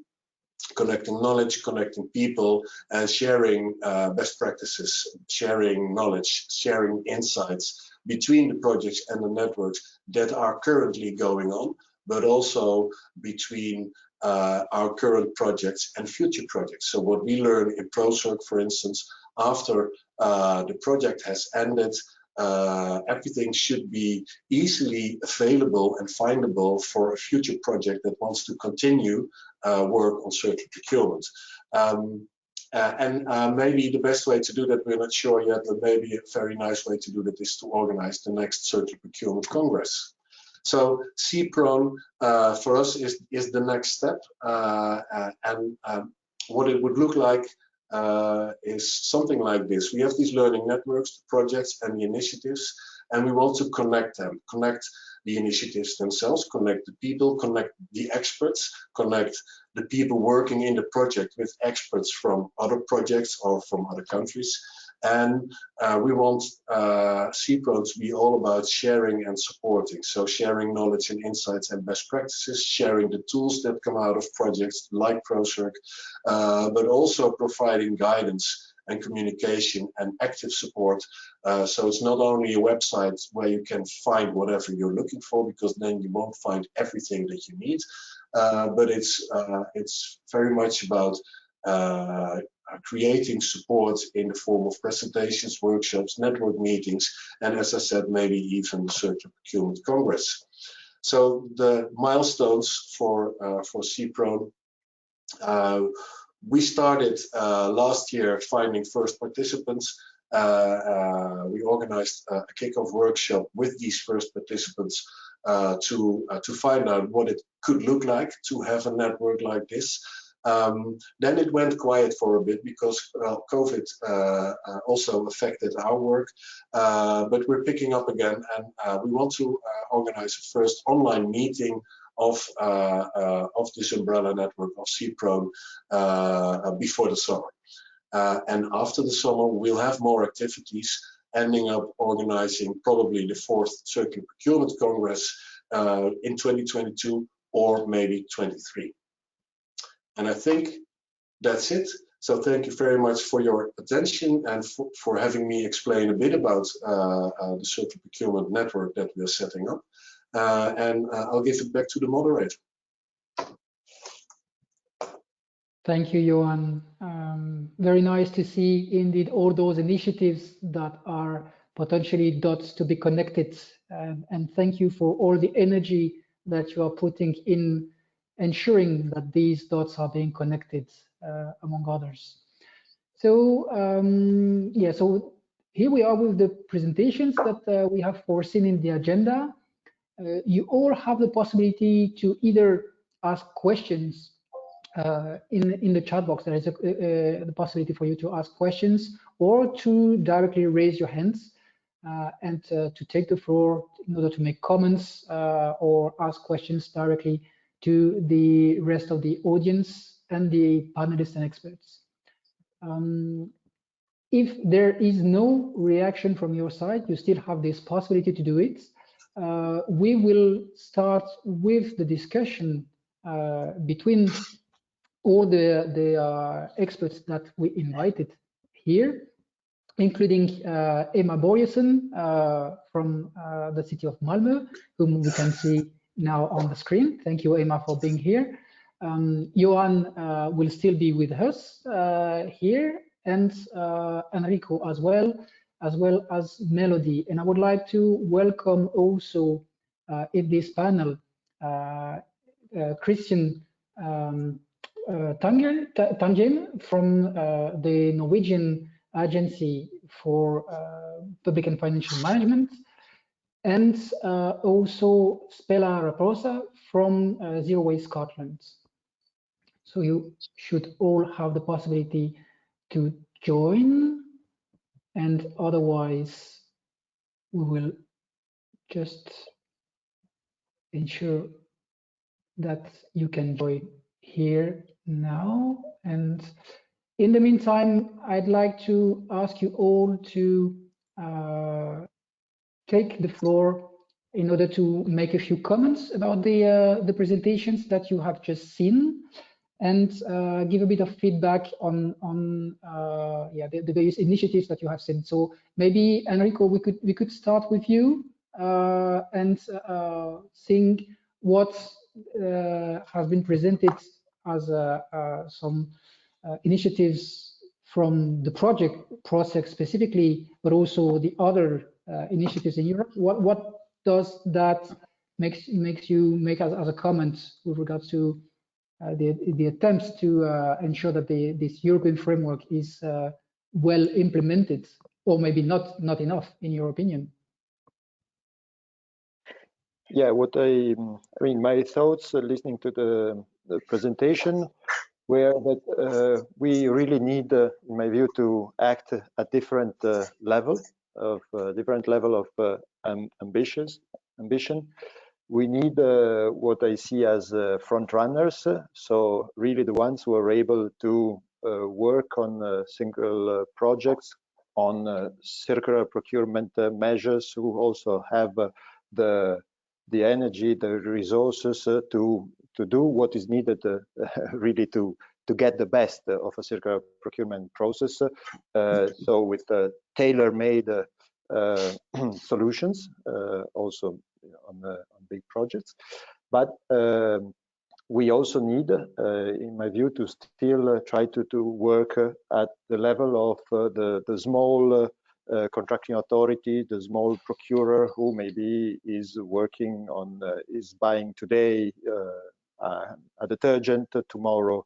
knowledge, connecting people, and sharing best practices, sharing knowledge, sharing insights between the projects and the networks that are currently going on, but also between our current projects and future projects. So what we learn in ProCirc, for instance, after the project has ended, everything should be easily available and findable for a future project that wants to continue work on circular procurement. Maybe the best way to do that, we're not sure yet, but maybe a very nice way to do that is to organize the next Circular Procurement Congress. So CPRON for us is the next step, what it would look like is something like this. We have these learning networks, the projects and the initiatives, and we want to connect them, connect the initiatives themselves, connect the people, connect the experts, connect the people working in the project with experts from other projects or from other countries. And we want CPRON to be all about sharing and supporting. So sharing knowledge and insights and best practices, sharing the tools that come out of projects like ProCirc, but also providing guidance and communication and active support. So it's not only a website where you can find whatever you're looking for, because then you won't find everything that you need, but it's very much about creating support in the form of presentations, workshops, network meetings, and as I said, maybe even the Circular Procurement Congress. So the milestones for CPRON, we started last year finding first participants. We organized a kickoff workshop with these first participants to find out what it could look like to have a network like this. Then it went quiet for a bit because COVID also affected our work, but we're picking up again, and we want to organize a first online meeting of this umbrella network of CPRON before the summer. And after the summer, we'll have more activities, ending up organizing probably the 4th Circular Procurement Congress in 2022 or maybe 23. And I think that's it. So thank you very much for your attention and for having me explain a bit about the Circular Procurement Network that we are setting up. And I'll give it back to the moderator. Thank you, Johan. Very nice to see indeed all those initiatives that are potentially dots to be connected. And thank you for all the energy that you are putting in ensuring that these dots are being connected, among others. So yeah, so here we are with the presentations that we have foreseen in the agenda. You all have the possibility to either ask questions in the chat box. There is the possibility for you to ask questions or to directly raise your hands and to take the floor in order to make comments or ask questions directly to the rest of the audience and the panelists and experts. If there is no reaction from your side, you still have this possibility to do it. We will start with the discussion between all the experts that we invited here, including Emma Börjesson from the city of Malmö, whom we can see now on the screen. Thank you, Emma, for being here. Johan will still be with us here, and Enrico as well as Melody. And I would like to welcome also in this panel Christian Tangem from the Norwegian agency for public and financial management, and also Spela Raposa from Zero Waste Scotland. So you should all have the possibility to join, and otherwise we will just ensure that you can join here now. And in the meantime, I'd like to ask you all to take the floor in order to make a few comments about the presentations that you have just seen, and give a bit of feedback on the various initiatives that you have seen. So maybe Enrico, we could start with you and seeing what has been presented as some initiatives from the project ProCirc specifically, but also the other initiatives in Europe. What does that makes you make as a comment with regards to the attempts to ensure that this European framework is well implemented, or maybe not enough, in your opinion? Yeah, I mean, my thoughts listening to the presentation were that we really need, in my view, to act at different level of ambition. We need what I see as front runners, so really the ones who are able to work on single projects, on circular procurement measures, who also have the energy, the resources to do what is needed really to get the best of a circular procurement process. So with tailor-made solutions, also on big projects. But we also need, in my view, to still try to work at the level of the small contracting authority, the small procurer who maybe is working on, is buying today a detergent, tomorrow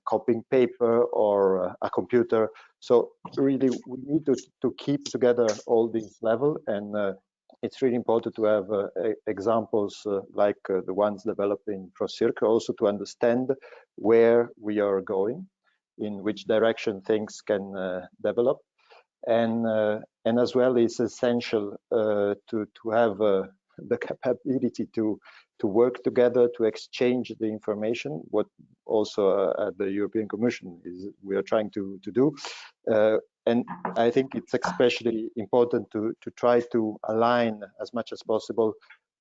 copying paper or a computer. So really we need to keep together all these levels, and it's really important to have examples like the ones developed in ProCirc, also to understand where we are going, in which direction things can develop. And as well, it's essential to have the capability to work together, to exchange the information, what also at the European Commission we are trying to do. And I think it's especially important to try to align as much as possible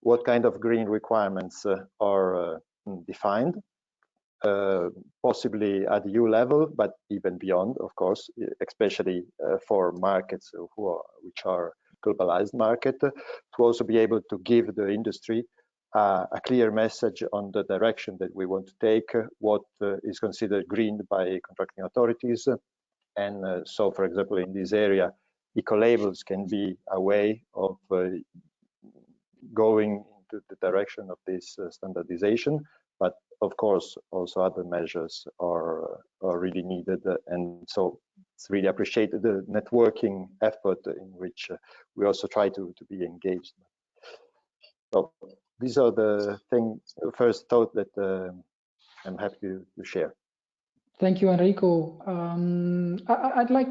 what kind of green requirements are defined, possibly at EU level, but even beyond, of course, especially for markets which are globalized market, to also be able to give the industry a clear message on the direction that we want to take, what is considered green by contracting authorities. And so, for example, in this area, eco-labels can be a way of going into the direction of this standardization. But of course, also other measures are really needed. And so it's really appreciated the networking effort in which we also try to be engaged. So these are the first thought that I'm happy to share. Thank you, Enrico. I'd like,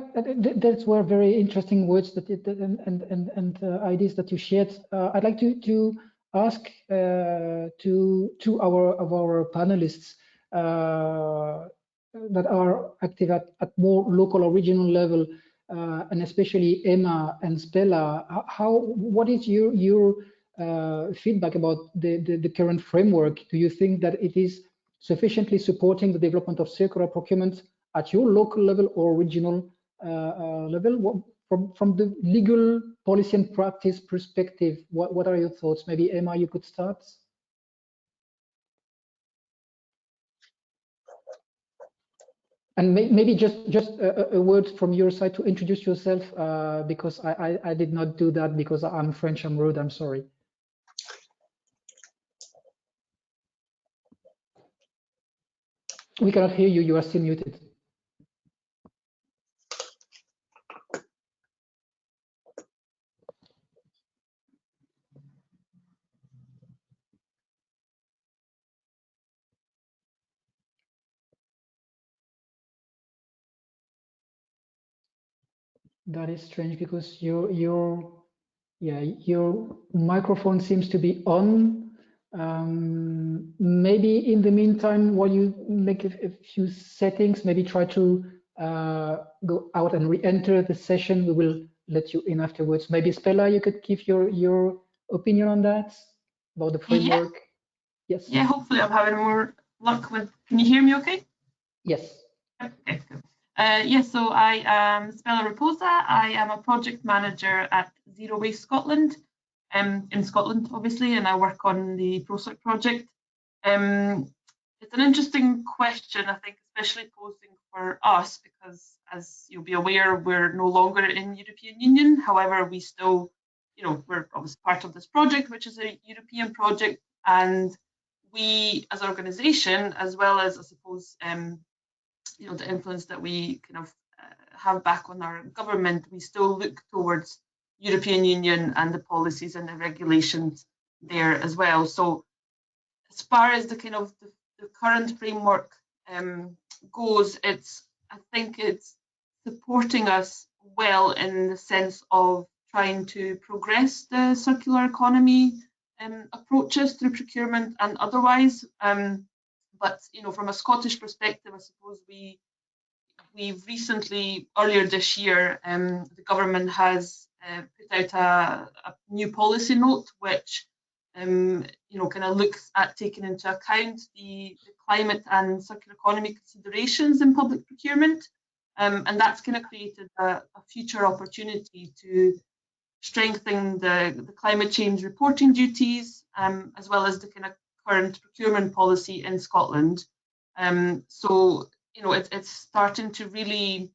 those were very interesting words and ideas that you shared. I'd like to ask two of our panelists that are active at more local or regional level, and especially Emma and Spela. What is your feedback about the current framework? Do you think that it is sufficiently supporting the development of circular procurement at your local level or regional level? From the legal policy and practice perspective, what are your thoughts? Maybe Emma, you could start. And maybe just a word from your side to introduce yourself, because I did not do that because I'm French, I'm rude, I'm sorry. We cannot hear you, you are still muted. That is strange because your microphone seems to be on. Maybe in the meantime, while you make a few settings, maybe try to go out and re-enter the session. We will let you in afterwards. Maybe Spela, you could give your opinion on that, about the framework. Yeah. Yes. Yeah, hopefully I'm having more luck with, can you hear me okay? Yes. Okay, cool. Yes, so I am Spela Raposa. I am a project manager at Zero Waste Scotland, in Scotland, obviously, and I work on the ProCirc project. It's an interesting question, I think, especially posing for us, because as you'll be aware, we're no longer in European Union. However, we still, we're obviously part of this project, which is a European project, and we as an organisation, as well as, I suppose, the influence that we kind of have back on our government, we still look towards European Union and the policies and the regulations there as well. So as far as the kind of the current framework goes, I think it's supporting us well in the sense of trying to progress the circular economy approaches through procurement and otherwise. But from a Scottish perspective, I suppose we've recently, earlier this year, the government has put out a new policy note, which kind of looks at taking into account the climate and circular economy considerations in public procurement, and that's kind of created a future opportunity to strengthen the climate change reporting duties, as well as the kind of current procurement policy in Scotland. So it's starting to really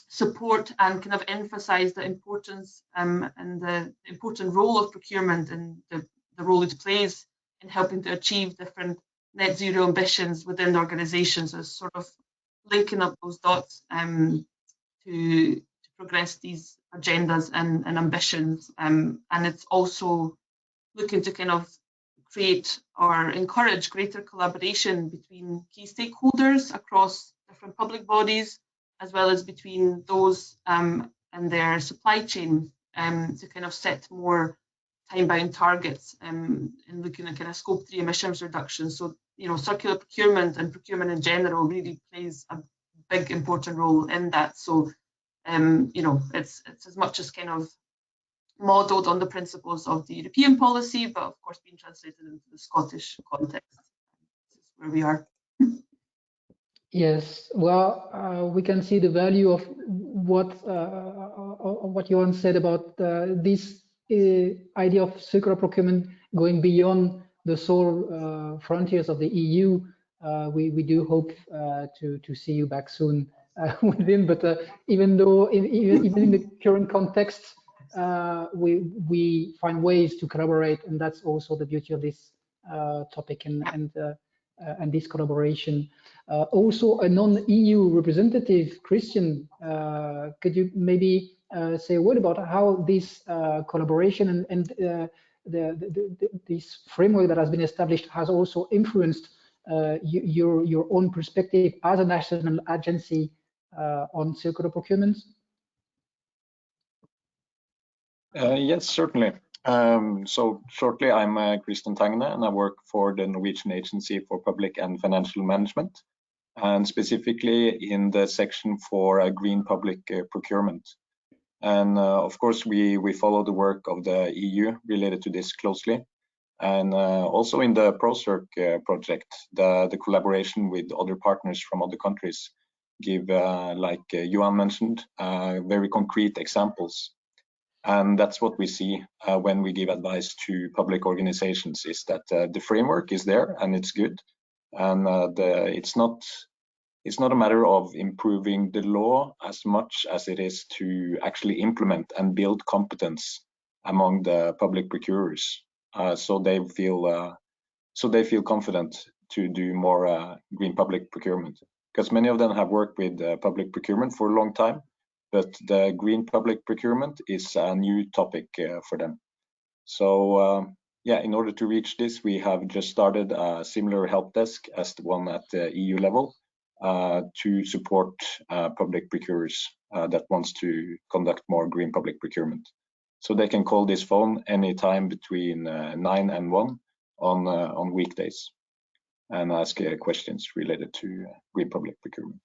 support and kind of emphasise the importance and the important role of procurement and the role it plays in helping to achieve different net zero ambitions within organisations, as sort of linking up those dots to progress these agendas and ambitions. And it's also looking to kind of create or encourage greater collaboration between key stakeholders across different public bodies, as well as between those and their supply chain, to kind of set more time-bound targets and looking at kind of scope 3 emissions reduction. So, circular procurement and procurement in general really plays a big important role in that. So, it's as much as kind of modelled on the principles of the European policy, but of course being translated into the Scottish context. This is where we are. Yes, well, we can see the value of what Johan said about this idea of circular procurement going beyond the sole frontiers of the EU. We do hope to see you back soon within, but even though even in the current context, we find ways to collaborate, and that's also the beauty of this topic and this collaboration. Also, a non-EU representative, Christian, could you maybe say a word about how this collaboration and this framework that has been established has also influenced your own perspective as a national agency on circular procurement? Yes, certainly. So shortly, I'm Christian Tagne, and I work for the Norwegian Agency for Public and Financial Management, and specifically in the section for green public procurement. And of course, we follow the work of the EU related to this closely. And also in the ProCirc project, the collaboration with other partners from other countries give, like Johan mentioned, very concrete examples. And that's what we see when we give advice to public organizations, is that the framework is there and it's good. And it's not a matter of improving the law as much as it is to actually implement and build competence among the public procurers, so they feel confident to do more green public procurement. Because many of them have worked with public procurement for a long time, but the green public procurement is a new topic for them. So yeah, in order to reach this, we have just started a similar help desk as the one at the EU level, to support public procurers that wants to conduct more green public procurement. So they can call this phone anytime between 9 and 1 on weekdays and ask questions related to green public procurement.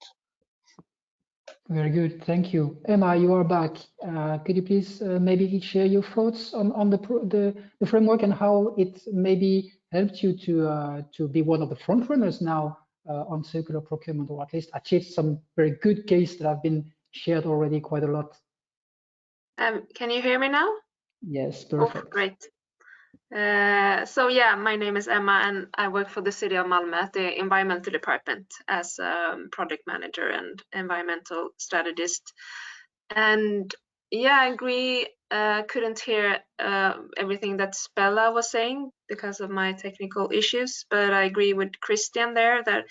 Very good, thank you. Emma, you are back. Could you please maybe share your thoughts on the framework and how it maybe helped you to be one of the front runners now on circular procurement, or at least achieve some very good case that have been shared already quite a lot? Can you hear me now? Yes, perfect. Oh, great. So yeah, my name is Emma and I work for the city of Malmö at the environmental department as a project manager and environmental strategist. And yeah, I agree. Couldn't hear everything that Spella was saying because of my technical issues, but I agree with Christian there that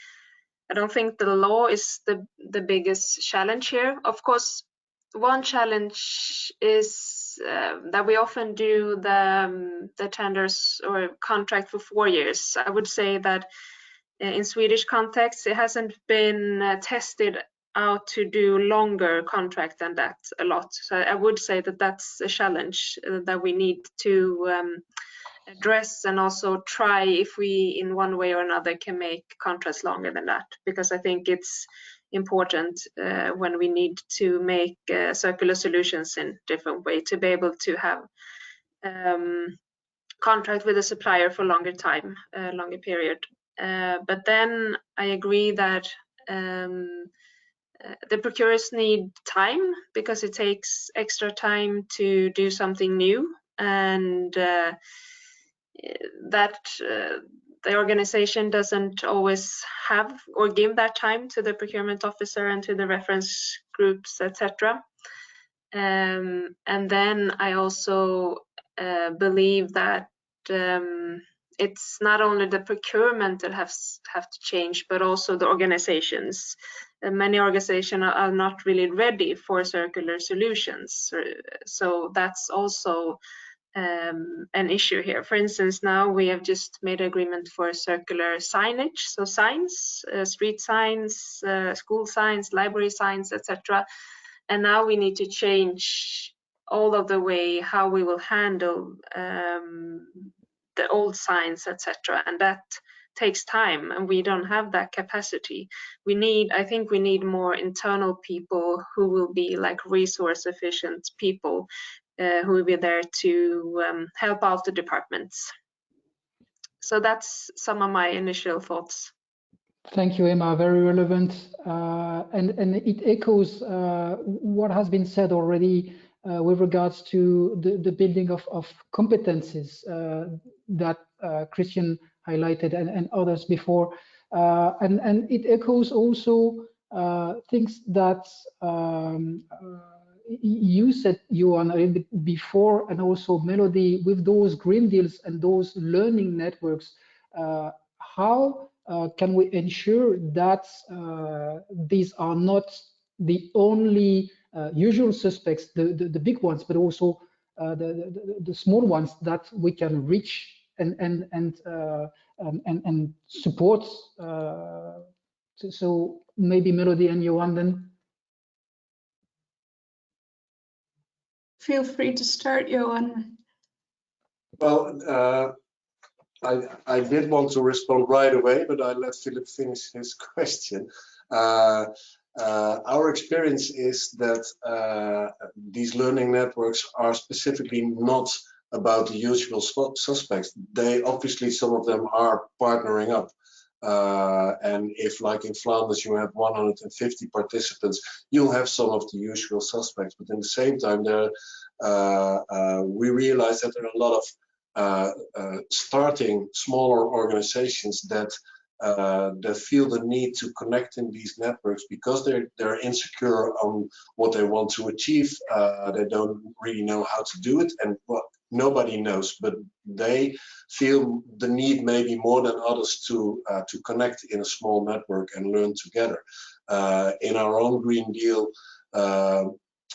I don't think the law is the biggest challenge here. Of course, one challenge is that we often do the tenders or contract for 4 years. I would say that in Swedish context, it hasn't been tested out to do longer contract than that a lot. So I would say that that's a challenge that we need to address and also try if we in one way or another can make contracts longer than that, because I think it's important when we need to make circular solutions in different way to be able to have contract with a supplier for longer time, longer period. But then I agree that the procurers need time because it takes extra time to do something new, and that the organization doesn't always have or give that time to the procurement officer and to the reference groups, etc. And then I also believe that it's not only the procurement that have to change, but also the organizations. Many organizations are not really ready for circular solutions, so that's also an issue here. For instance, now we have just made an agreement for circular signage, so signs, street signs, school signs, library signs, etc. And now we need to change all of the way how we will handle the old signs, etc. And that takes time, and we don't have that capacity. I think we need more internal people who will be like resource efficient people who will be there to help out the departments. So that's some of my initial thoughts. Thank you, Emma. Very relevant, and it echoes what has been said already with regards to the building of competencies that Christian highlighted and others before, and it echoes also things that you said, Johan, a little bit before, and also Melody, with those green deals and those learning networks. How can we ensure that these are not the only usual suspects, the big ones, but also the small ones that we can reach and support? So maybe Melody and Johan then. Feel free to start, Johan. Well, I did want to respond right away, but I let Philip finish his question. Our experience is that these learning networks are specifically not about the usual suspects. They obviously, some of them are partnering up. And if, like in Flanders, you have 150 participants, you'll have some of the usual suspects. But at the same time, we realize that there are a lot of starting smaller organizations that feel the need to connect in these networks because they're insecure on what they want to achieve. They don't really know how to do it, and nobody knows, but they feel the need maybe more than others to connect in a small network and learn together. In our own Green Deal,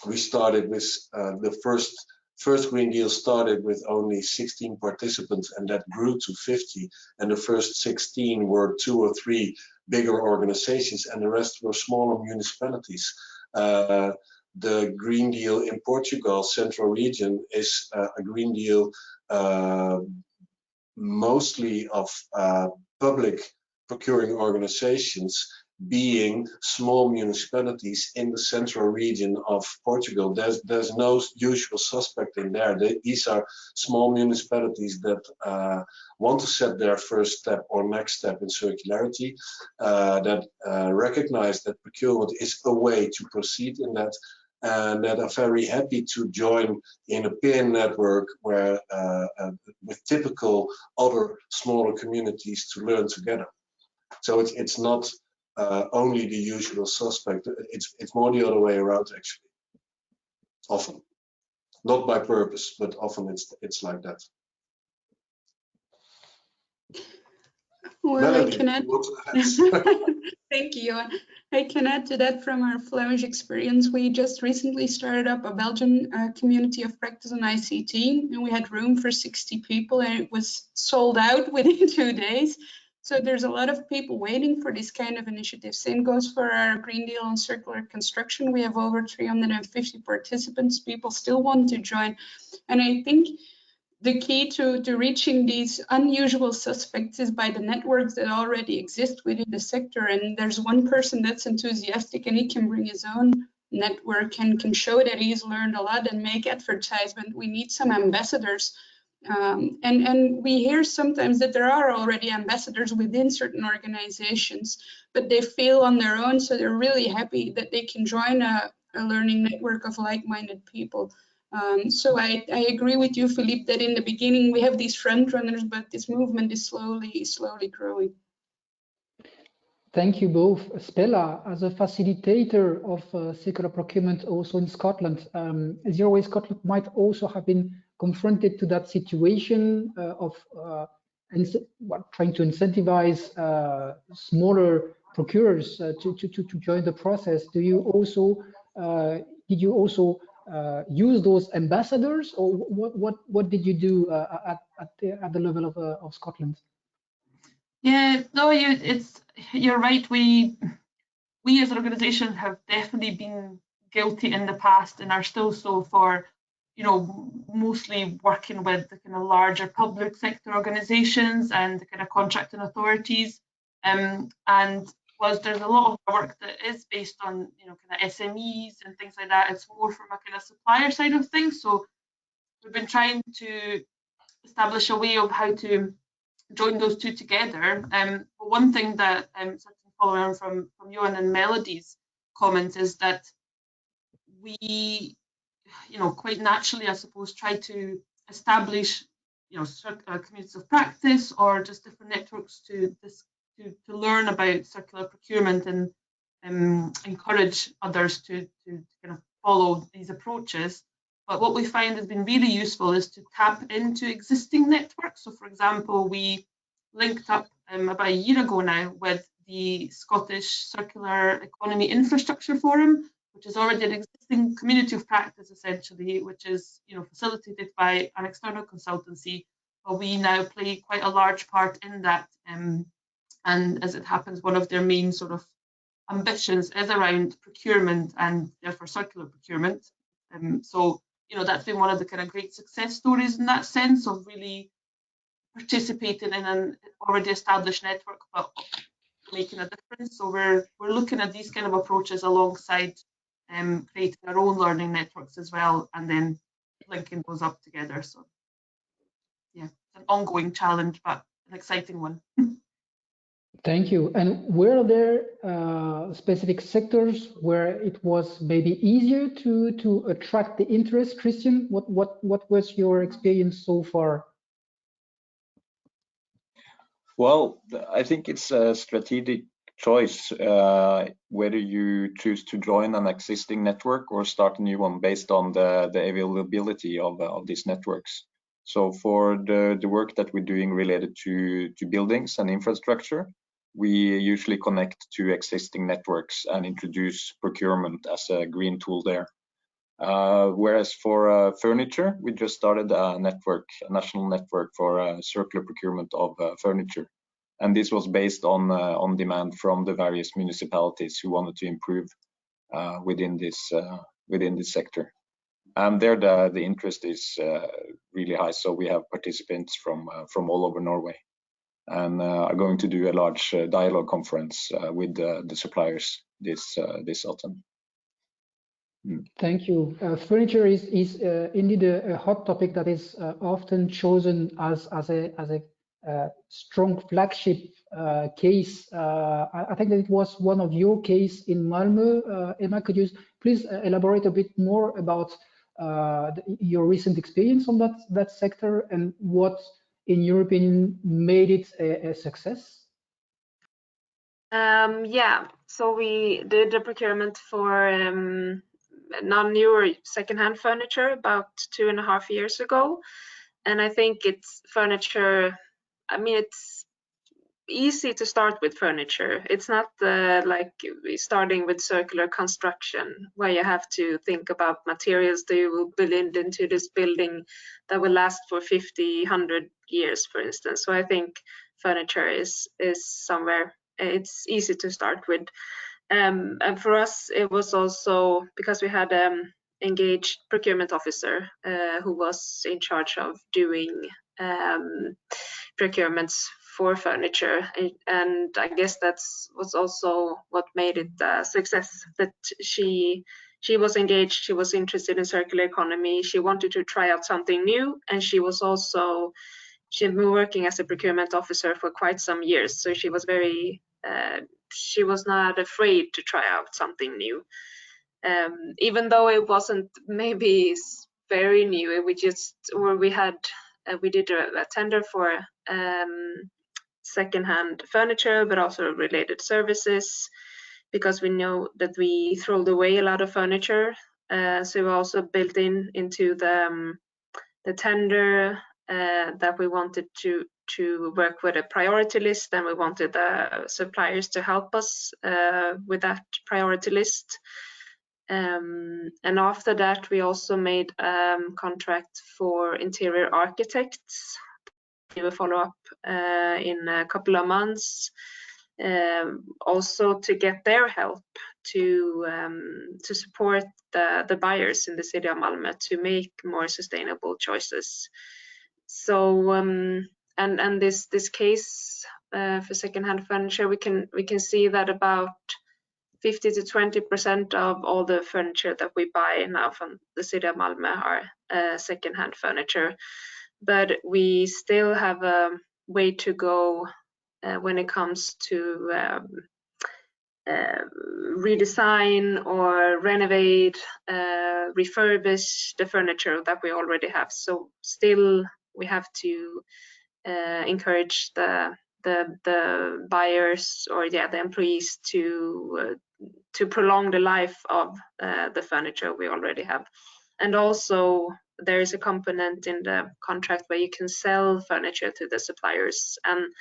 we started with the first First Green Deal started with only 16 participants, and that grew to 50. And the first 16 were 2 or 3 bigger organizations, and the rest were smaller municipalities. The Green Deal in Portugal, Central Region, is a Green Deal mostly of public procuring organizations, being small municipalities in the central region of Portugal. There's no usual suspect in there. These are small municipalities that want to set their first step or next step in circularity, that recognize that procurement is a way to proceed in that, and that are very happy to join in a peer network where with typical other smaller communities to learn together. So it's not only the usual suspect. It's more the other way around, actually. Often, not by purpose, but often it's like that. Well, Melody, I can add. Thank you. I can add to that from our Flemish experience. We just recently started up a Belgian community of practice on ICT, and we had room for 60 people, and it was sold out within 2 days. So there's a lot of people waiting for this kind of initiative. Same goes for our Green Deal on circular construction. We have over 350 participants. People still want to join. And I think the key to reaching these unusual suspects is by the networks that already exist within the sector. And there's one person that's enthusiastic and he can bring his own network and can show that he's learned a lot and make advertisement. We need some ambassadors. And we hear sometimes that there are already ambassadors within certain organizations, but they feel on their own, so they're really happy that they can join a learning network of like-minded people. So I agree with you, Philippe, that in the beginning we have these front runners, but this movement is slowly growing. Thank you both. Spela, as a facilitator of circular procurement also in Scotland, Zero Waste Scotland might also have been confronted to that situation of trying to incentivize smaller procurers to join the process. Do you also did you also use those ambassadors, or what did you do at the level of Scotland? Yeah, no, you're right. We as an organisation have definitely been guilty in the past and are still so for, mostly working with the kind of larger public sector organisations and the kind of contracting authorities. And whilst there's a lot of work that is based on, kind of SMEs and things like that, it's more from a kind of supplier side of things. So we've been trying to establish a way of how to join those two together. But one thing that following on from Johan and Melody's comments is that we, quite naturally, I suppose, try to establish, communities of practice or just different networks to learn about circular procurement and encourage others to kind of follow these approaches. But what we find has been really useful is to tap into existing networks. So, for example, we linked up about a year ago now with the Scottish Circular Economy Infrastructure Forum, which is already an existing community of practice, essentially, which is facilitated by an external consultancy. But we now play quite a large part in that. And as it happens, one of their main sort of ambitions is around procurement and therefore circular procurement. So, that's been one of the kind of great success stories in that sense of really participating in an already established network, but making a difference. So we're looking at these kind of approaches alongside creating our own learning networks as well, and then linking those up together. So yeah, it's an ongoing challenge, but an exciting one. Thank you. And were there specific sectors where it was maybe easier to attract the interest? Christian, what was your experience so far? Well, I think it's a strategic choice whether you choose to join an existing network or start a new one based on the availability of these networks. So for the work that we're doing related to buildings and infrastructure, we usually connect to existing networks and introduce procurement as a green tool there. Whereas for furniture, we just started a network, a national network for circular procurement of furniture. And this was based on demand from the various municipalities who wanted to improve within this sector. And there the interest is really high. So we have participants from all over Norway, and are going to do a large dialogue conference with the suppliers this autumn. Thank you. Furniture is indeed a hot topic that is often chosen as a strong flagship case. I think that it was one of your case in Malmö. Emma, could you please elaborate a bit more about your recent experience on that sector and what, in your opinion, made it a success? Yeah, so we did a procurement for non-new or second-hand furniture about 2.5 years ago, and I think it's furniture. I mean, it's easy to start with furniture. It's not like starting with circular construction, where you have to think about materials that you will blend into this building that will last for 50, 100 years, for instance. So I think furniture is somewhere it's easy to start with. And for us, it was also because we had engaged procurement officer who was in charge of doing procurements for furniture, and I guess was also what made it a success. That she was engaged, she was interested in circular economy, she wanted to try out something new, and she'd been working as a procurement officer for quite some years, so she was very she was not afraid to try out something new, even though it wasn't maybe very new. We did a tender for second-hand furniture, but also related services, because we know that we throw away a lot of furniture. So we also built into the tender that we wanted to work with a priority list, and we wanted the suppliers to help us with that priority list. And after that, we also made contract for interior architects. We will follow up in a couple of months, also to get their help to support the buyers in the city of Malmö to make more sustainable choices. So and this case for secondhand furniture, we can see that about 50 to 20% of all the furniture that we buy now from the city of Malmö are secondhand furniture. But we still have a way to go when it comes to redesign or renovate, refurbish the furniture that we already have. So still we have to encourage the buyers or the employees to prolong the life of the furniture we already have. And also there is a component in the contract where you can sell furniture to the suppliers, and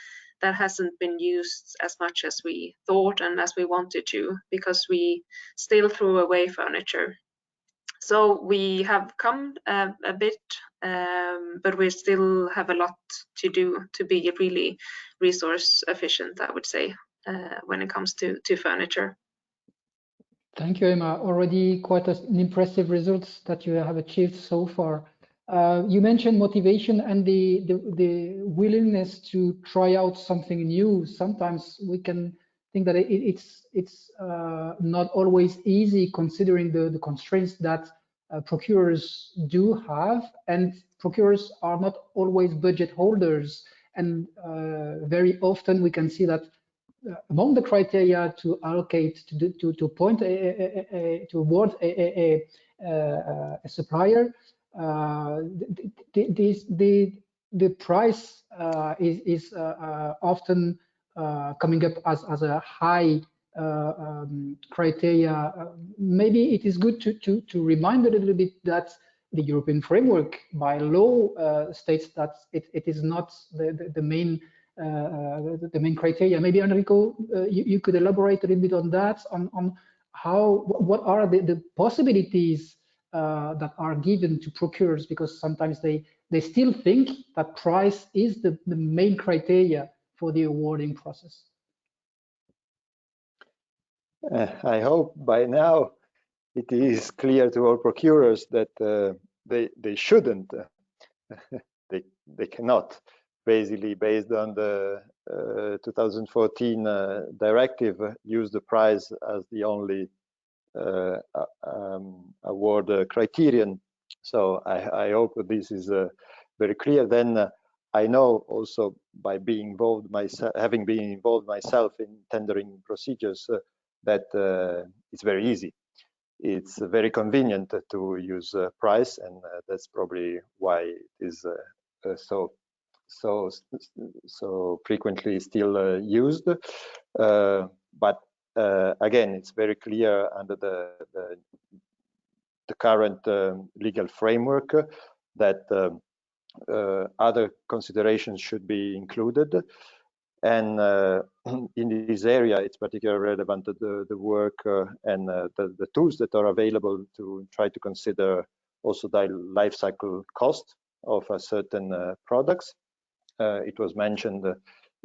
that hasn't been used as much as we thought and as we wanted to, because we still throw away furniture. So we have come a bit, but we still have a lot to do to be really resource efficient, I would say, when it comes to furniture. Thank you, Emma. Already quite an impressive results that you have achieved so far. You mentioned motivation and the willingness to try out something new. Sometimes we can think that it's not always easy, considering the constraints that procurers do have, and procurers are not always budget holders. And very often we can see that among the criteria to allocate to point towards a supplier, the price is often coming up as a high criteria. Maybe it is good to remind a little bit that the European framework by law states that it is not the main criteria. Maybe Enrico, you could elaborate a little bit on that, on what are the possibilities that are given to procurers, because sometimes they still think that price is the main criteria for the awarding process? I hope by now it is clear to all procurers that they shouldn't, they cannot, basically based on the 2014 directive, use the price as the only award criterion. So I hope that this is very clear. Then I know also by being involved myself, having been involved myself in tendering procedures, that it's very easy. It's very convenient to use price, and that's probably why it is so frequently still used. But again, it's very clear under the current legal framework that other considerations should be included. And in this area, it's particularly relevant to the work and the tools that are available to try to consider also the life cycle cost of certain products. It was mentioned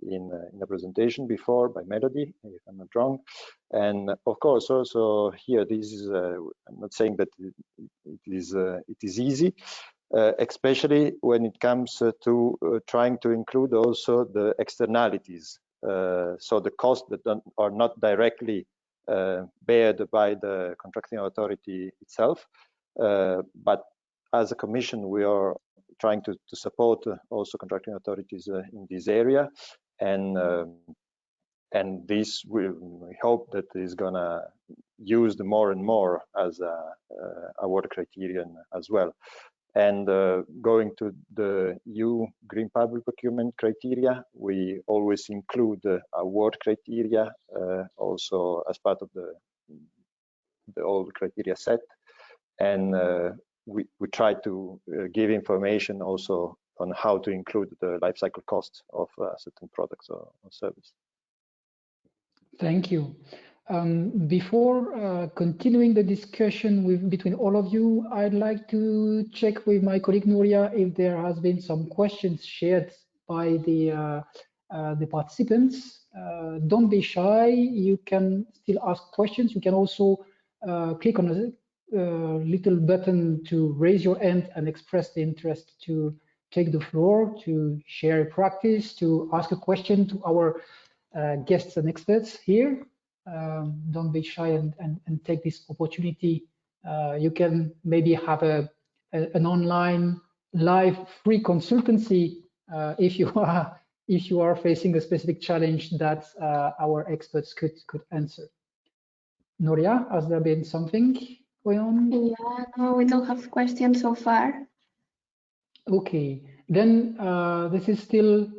in the presentation before by Melody, if I'm not wrong. And of course, also here, this is, I'm not saying that it is easy, especially when it comes to trying to include also the externalities. So the costs that are not directly bared by the contracting authority itself, but as a Commission, we are trying to support also contracting authorities in this area, and this we hope that is gonna used more and more as a award criterion as well. And going to the EU Green Public Procurement criteria, we always include award criteria also as part of the old criteria set, and we try to give information also on how to include the life cycle costs of certain products or service. Thank you. Before continuing the discussion between all of you, I'd like to check with my colleague Nuria if there has been some questions shared by the participants. Don't be shy. You can still ask questions. You can also click on a little button to raise your hand and express the interest to take the floor, to share a practice, to ask a question to our guests and experts here. Don't be shy and take this opportunity. You can maybe have an online live free consultancy if you are facing a specific challenge that our experts could answer. Nuria, has there been something going on? Yeah, no, we don't have questions so far. Okay, then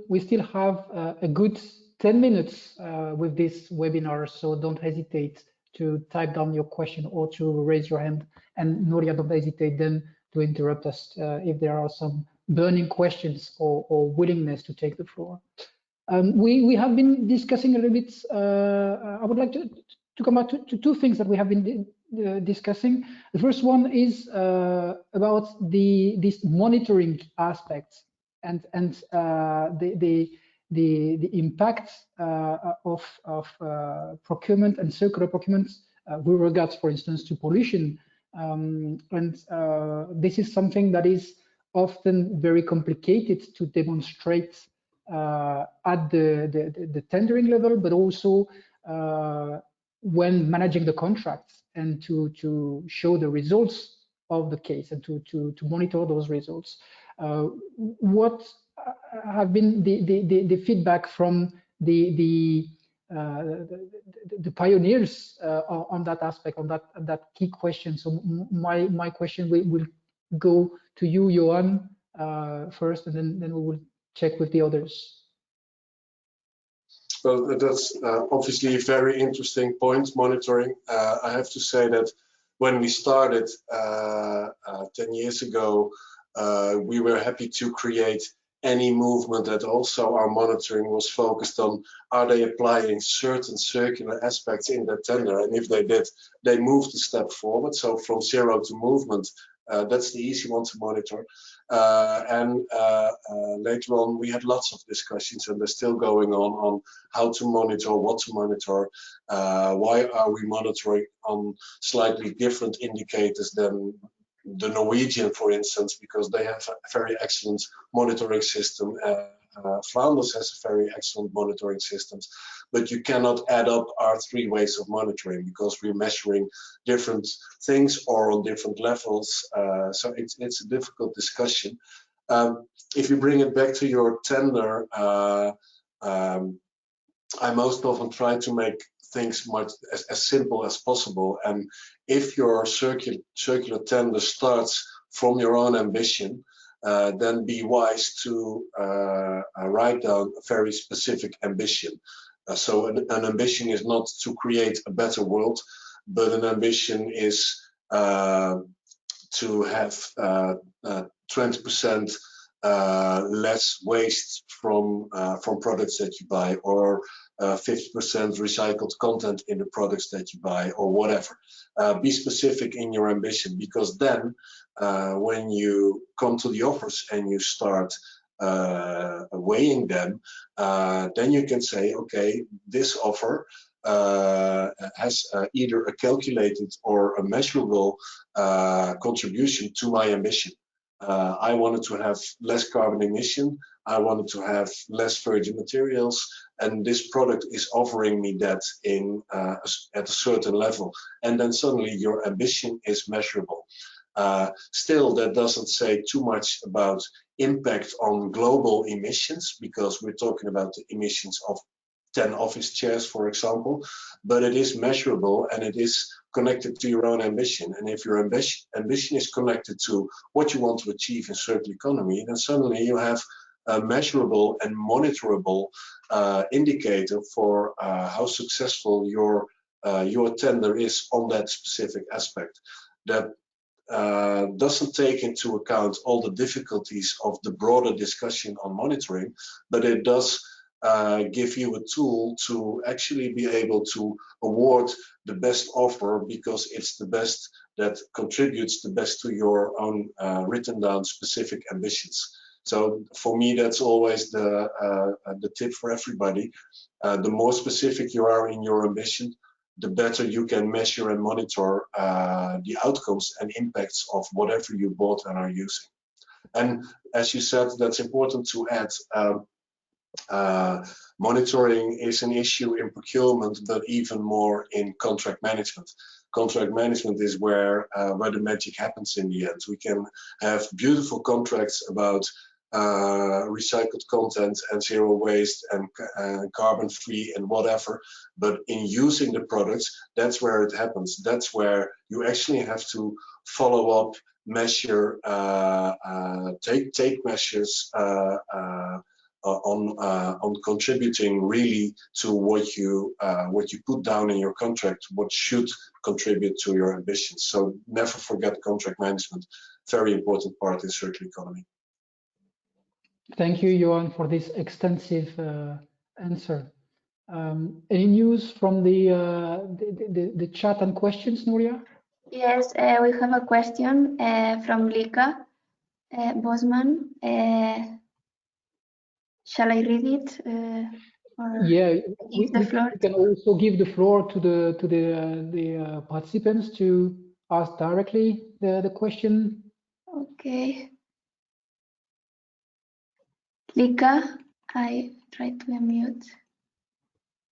we still have a good 10 minutes with this webinar, so don't hesitate to type down your question or to raise your hand. And Nuria, don't hesitate then to interrupt us if there are some burning questions or willingness to take the floor. We have been discussing a little bit. I would like to come back to two things that we have been discussing. The first one is about this monitoring aspect and the impact of procurement and circular procurement with regards, for instance, to pollution. This is something that is often very complicated to demonstrate at the tendering level, but also when managing the contracts and to show the results of the case and to monitor those results. What have been the feedback from the pioneers on that aspect, on that key question? So my question will go to you, Johan, first, and then we will check with the others. Well, that's obviously a very interesting point, monitoring. I have to say that when we started 10 years ago, we were happy to create any movement that also our monitoring was focused on, are they applying certain circular aspects in their tender? And if they did, they moved a step forward. So from zero to movement, that's the easy one to monitor. Later on, we had lots of discussions, and they're still going on how to monitor, what to monitor, why are we monitoring on slightly different indicators than the Norwegian, for instance, because they have a very excellent monitoring system. Flanders has very excellent monitoring systems, but you cannot add up our 3 ways of monitoring because we're measuring different things or on different levels. So it's a difficult discussion. If you bring it back to your tender, I most often try to make things much as simple as possible. And if your circular tender starts from your own ambition, then be wise to write down a very specific ambition. So an ambition is not to create a better world, but an ambition is to have 20% less waste from products that you buy, or 50% recycled content in the products that you buy, or whatever. Be specific in your ambition, because then when you come to the offers and you start weighing them, then you can say, okay, this offer has either a calculated or a measurable contribution to my ambition. I wanted to have less carbon emission, I wanted to have less virgin materials, and this product is offering me that in at a certain level. And then suddenly your ambition is measurable. Still, that doesn't say too much about impact on global emissions, because we're talking about the emissions of 10 office chairs, for example, but it is measurable and it is connected to your own ambition. And if your ambition is connected to what you want to achieve in circular economy, then suddenly you have a measurable and monitorable indicator for how successful your tender is on that specific aspect. That doesn't take into account all the difficulties of the broader discussion on monitoring, but it does give you a tool to actually be able to award the best offer, because it's the best that contributes the best to your own written down specific ambitions. So for me, that's always the tip for everybody. The more specific you are in your ambition, the better you can measure and monitor the outcomes and impacts of whatever you bought and are using. And as you said, that's important to add. Monitoring is an issue in procurement, but even more in contract management. Contract management is where the magic happens in the end. We can have beautiful contracts about recycled content and zero waste and carbon free and whatever, but in using the products, that's where it happens. That's where you actually have to follow up, measure, take measures on contributing really to what you put down in your contract, what should contribute to your ambitions. So never forget contract management, very important part in circular economy. Thank you, Johan, for this extensive answer. Any news from the chat and questions, Nuria? Yes, we have a question from Lika Bosman. Shall I read it? Yeah, we can also give the floor to the participants to ask directly the question. Okay. Lika, I tried to unmute.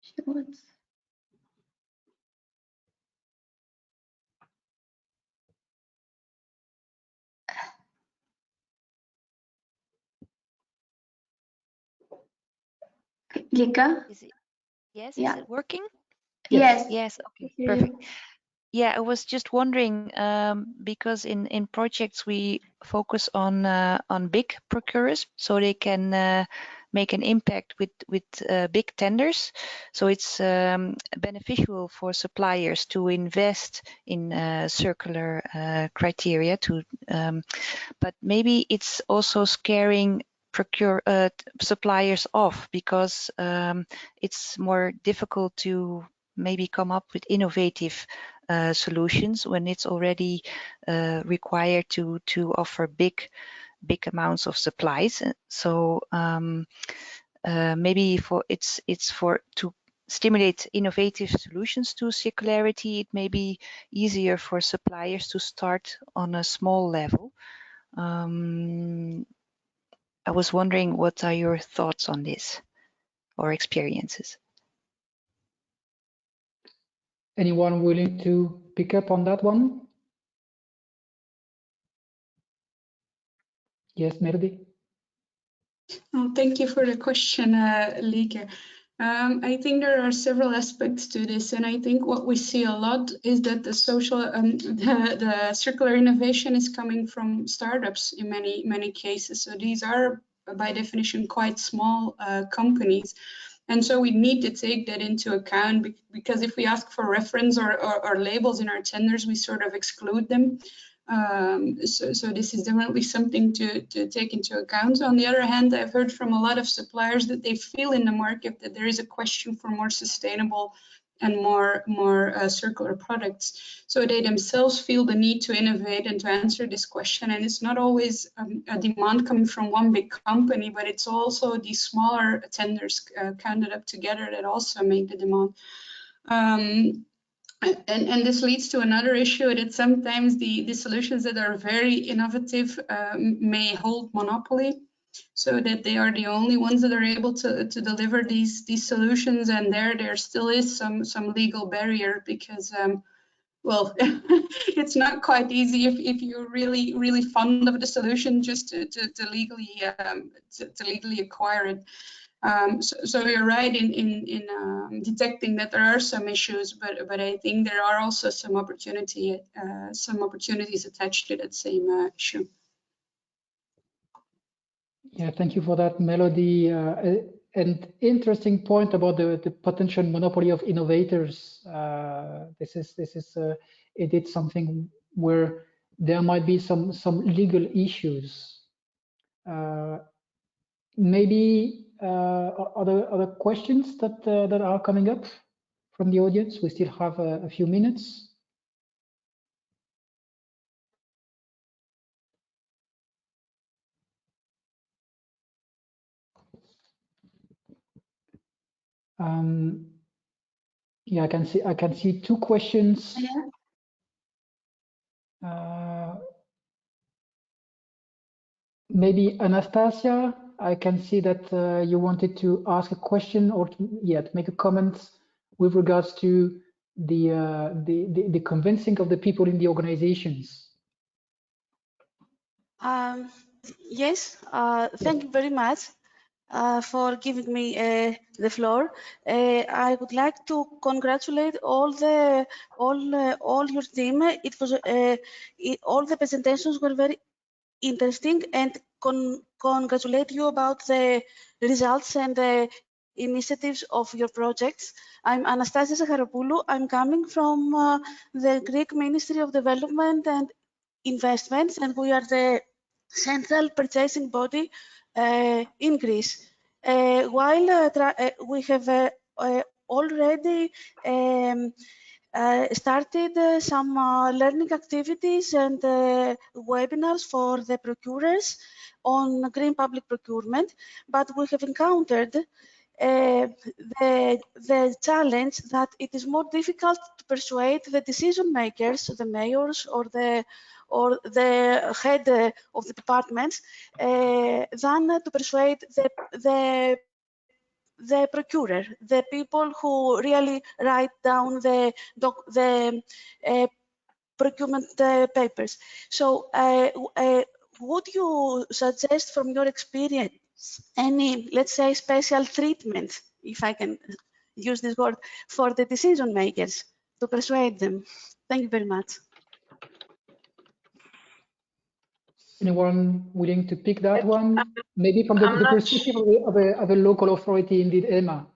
She wants. Lika? Yes, yeah. Is it working? Yes. Yes, okay, perfect. Yeah, I was just wondering, because in projects we focus on big procurers, so they can make an impact with big tenders. So it's beneficial for suppliers to invest in circular criteria. But maybe it's also scaring suppliers off, because it's more difficult to maybe come up with innovative solutions when it's already required to offer big amounts of supplies. So maybe it's for to stimulate innovative solutions to circularity, it may be easier for suppliers to start on a small level. I was wondering, what are your thoughts on this or experiences? Anyone willing to pick up on that one? Yes, Merdi. Oh, thank you for the question, Lieke. I think there are several aspects to this, and I think what we see a lot is that the the circular innovation is coming from startups in many cases. So these are, by definition, quite small companies. And so we need to take that into account, because if we ask for reference or labels in our tenders, we sort of exclude them. So this is definitely something to take into account. On the other hand, I've heard from a lot of suppliers that they feel in the market that there is a question for more sustainable and more circular products. So they themselves feel the need to innovate and to answer this question. And it's not always a demand coming from one big company, but it's also these smaller tenders counted up together that also make the demand. And this leads to another issue, that sometimes the solutions that are very innovative may hold monopoly, so that they are the only ones that are able to deliver these solutions, and there still is some legal barrier, because well, it's not quite easy if you're really fond of the solution just to legally acquire it. So you're right in detecting that there are some issues, but I think there are also some opportunities attached to that same issue. Yeah, thank you for that, Melody. An interesting point about the potential monopoly of innovators. This is indeed something where there might be some legal issues. Maybe other questions that are coming up from the audience? We still have a few minutes. Yeah, I can see two questions. Maybe Anastasia, I can see that you wanted to ask a question or to make a comment with regards to the convincing of the people in the organizations. Yes, thank you very much for giving me the floor. I would like to congratulate all your team. It was all the presentations were very interesting, and congratulate you about the results and the initiatives of your projects. I'm Anastasia Zacharopoulou. I'm coming from the Greek Ministry of Development and Investments, and we are the central purchasing body in Greece. While we have already started some learning activities and webinars for the procurers on green public procurement, but we have encountered the challenge that it is more difficult to persuade the decision makers, the mayors or the head of the departments, than to persuade the procurer, the people who really write down the procurement papers. So would you suggest, from your experience, any, let's say, special treatment, if I can use this word, for the decision makers to persuade them? Thank you very much. Anyone willing to pick that one? Maybe from the perspective of a local authority, indeed, Emma.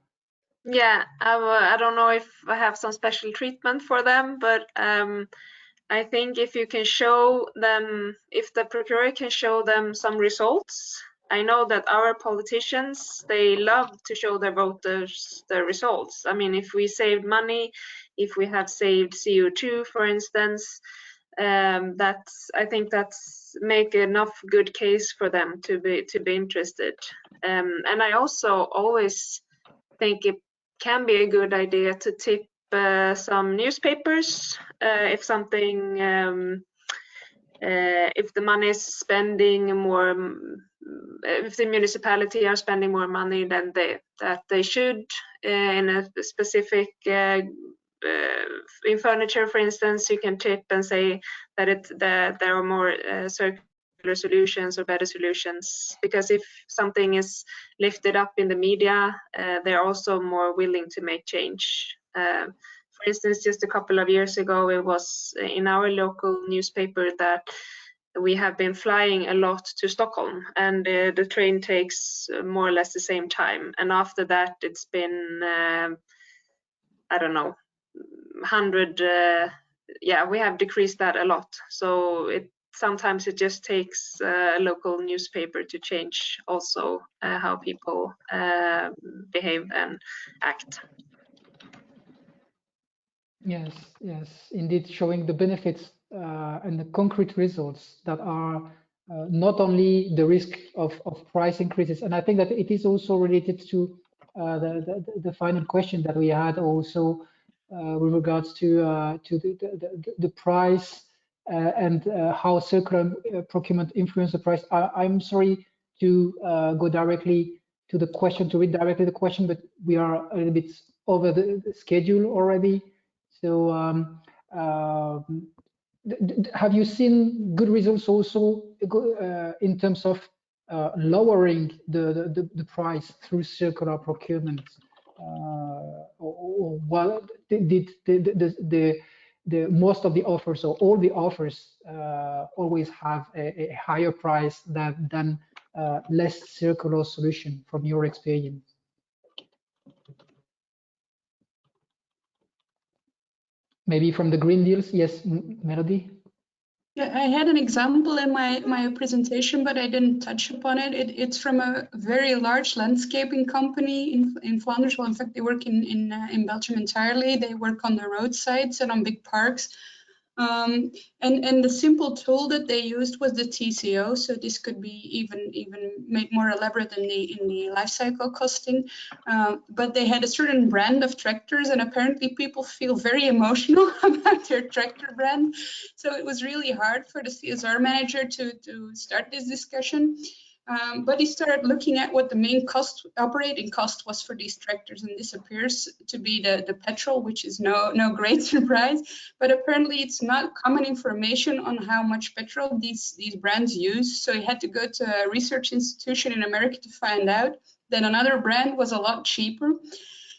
Yeah, I don't know if I have some special treatment for them, but I think if you can show them, if the procurer can show them some results I know that our politicians, they love to show their voters the results. I mean, if we saved money, if we have saved CO2, for instance, I think that's make enough good case for them to be interested. And I also always think it can be a good idea to tip some newspapers if something if the money is spending more, if the municipality are spending more money than they should in a specific in furniture, for instance, you can tip and say that there are more circular solutions or better solutions, because if something is lifted up in the media, they're also more willing to make change. For instance, just a couple of years ago, it was in our local newspaper that we have been flying a lot to Stockholm, and the train takes more or less the same time. And after that, it's been, I don't know, 100, yeah, we have decreased that a lot. So sometimes it just takes a local newspaper to change also how people behave and act. Yes, yes, indeed, showing the benefits and the concrete results that are not only the risk of price increases. And I think that it is also related to the final question that we had also with regards to the price and how circular procurement influence the price. I'm sorry to go directly to the question, to read directly the question, but we are a little bit over the schedule already. So have you seen good results also in terms of lowering the price through circular procurement? Or what did the most of the offers, or all the offers, always have a higher price than less circular solution from your experience? Maybe from the Green Deals, yes, Melody? Yeah, I had an example in my presentation, but I didn't touch upon it. It's from a very large landscaping company in Flanders. Well, in fact, they work in Belgium entirely. They work on the roadsides and on big parks. And the simple tool that they used was the TCO. So this could be even made more elaborate in the life cycle costing. But they had a certain brand of tractors, and apparently people feel very emotional about their tractor brand. So it was really hard for the CSR manager to start this discussion. But he started looking at what the main operating cost was for these tractors, and this appears to be the petrol, which is no great surprise. But apparently, it's not common information on how much petrol these brands use. So he had to go to a research institution in America to find out. Then another brand was a lot cheaper.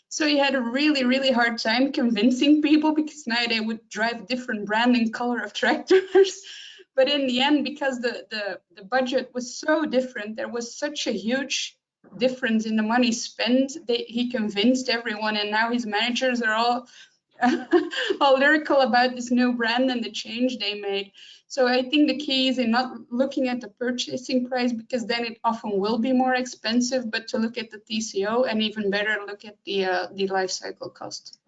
So he had a really hard time convincing people, because now they would drive a different brand and color of tractors. But in the end, because the budget was so different, there was such a huge difference in the money spent, he convinced everyone, and now his managers are all all lyrical about this new brand and the change they made. So I think the key is in not looking at the purchasing price, because then it often will be more expensive, but to look at the TCO, and even better, look at the life cycle cost.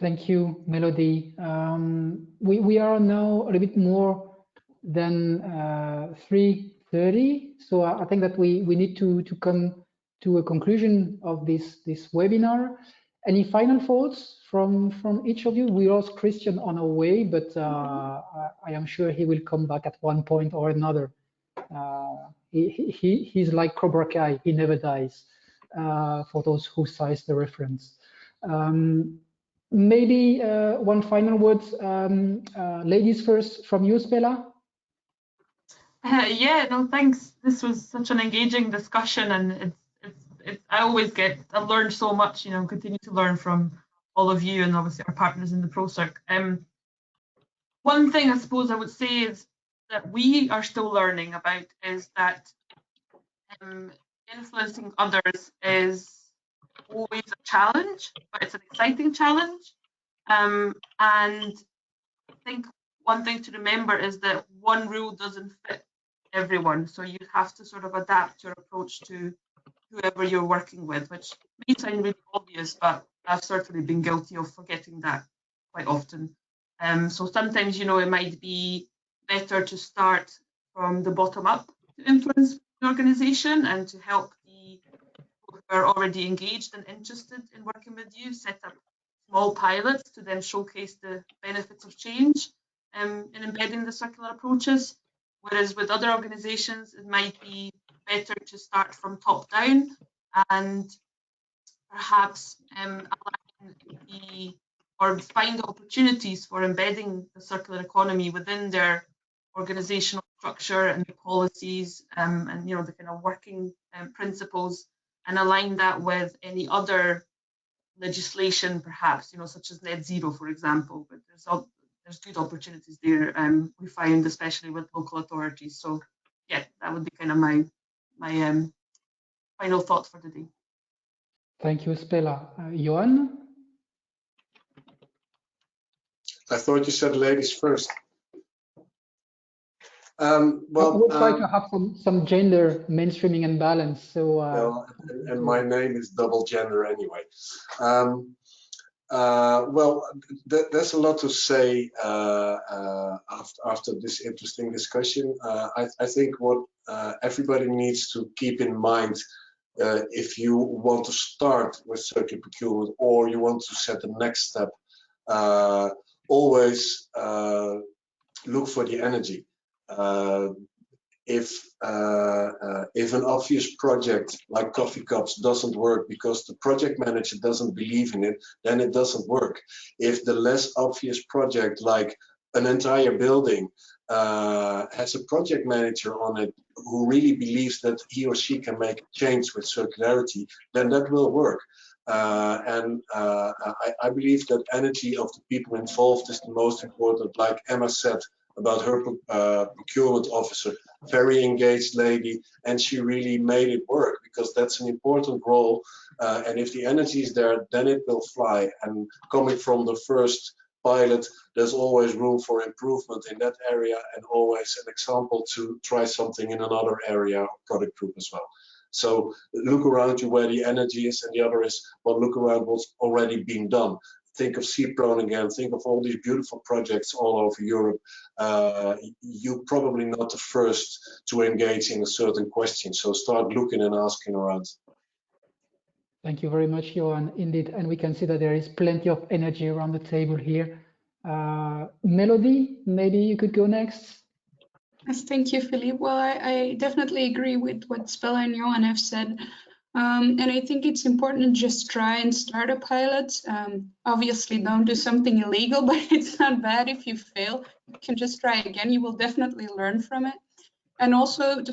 Thank you, Melody. We are now a little bit more than 3:30, so I think that we need to come to a conclusion of this webinar. Any final thoughts from each of you? We lost Christian on our way, but I am sure he will come back at one point or another. He's like Cobra Kai, he never dies, for those who size the reference. Maybe one final word, ladies first, from you, Spela. Yeah, no, thanks. This was such an engaging discussion, and I learned so much, continue to learn from all of you and obviously our partners in the ProCirc. One thing I suppose I would say is that we are still learning about is that influencing others is always a challenge, but it's an exciting challenge. And I think one thing to remember is that one rule doesn't fit everyone. So you have to sort of adapt your approach to whoever you're working with, which may sound really obvious, but I've certainly been guilty of forgetting that quite often. So sometimes, you know, it might be better to start from the bottom up to influence the organization and to help the people who are already engaged and interested in working with you set up small pilots to then showcase the benefits of change in embedding the circular approaches. Whereas with other organizations, it might be better to start from top down and perhaps align or find opportunities for embedding the circular economy within their organizational structure and the policies and, you know, the kind of working principles, and align that with any other legislation, perhaps, you know, such as net zero, for example. But there's good opportunities there, we find, especially with local authorities. So yeah, that would be kind of my final thoughts for today. Thank you, Spela. Johan? I thought you said ladies first. Well, we'll try to have some gender mainstreaming and balance. So, well, and my name is double gender anyway. Well, there's a lot to say after this interesting discussion. I think what everybody needs to keep in mind, if you want to start with circular procurement or you want to set the next step, always look for the energy. If an obvious project like coffee cups doesn't work because the project manager doesn't believe in it, then it doesn't work. If the less obvious project like an entire building has a project manager on it who really believes that he or she can make a change with circularity, then that will work. I believe that energy of the people involved is the most important. Like Emma said about her procurement officer, very engaged lady, and she really made it work, because that's an important role. And if the energy is there, then it will fly. And coming from the first pilot, there's always room for improvement in that area, and always an example to try something in another area or product group as well. So look around you where the energy is, and the other is, well, look around what's already been done. Think of CPRON again, think of all these beautiful projects all over Europe. You're probably not the first to engage in a certain question, so start looking and asking around. Thank you very much, Johan. Indeed, and we can see that there is plenty of energy around the table here. Melody, maybe you could go next. Yes, thank you, Philippe. Well, I definitely agree with what Spela and Johan have said. And I think it's important to just try and start a pilot. Obviously, don't do something illegal, but it's not bad if you fail. You can just try again. You will definitely learn from it. And also to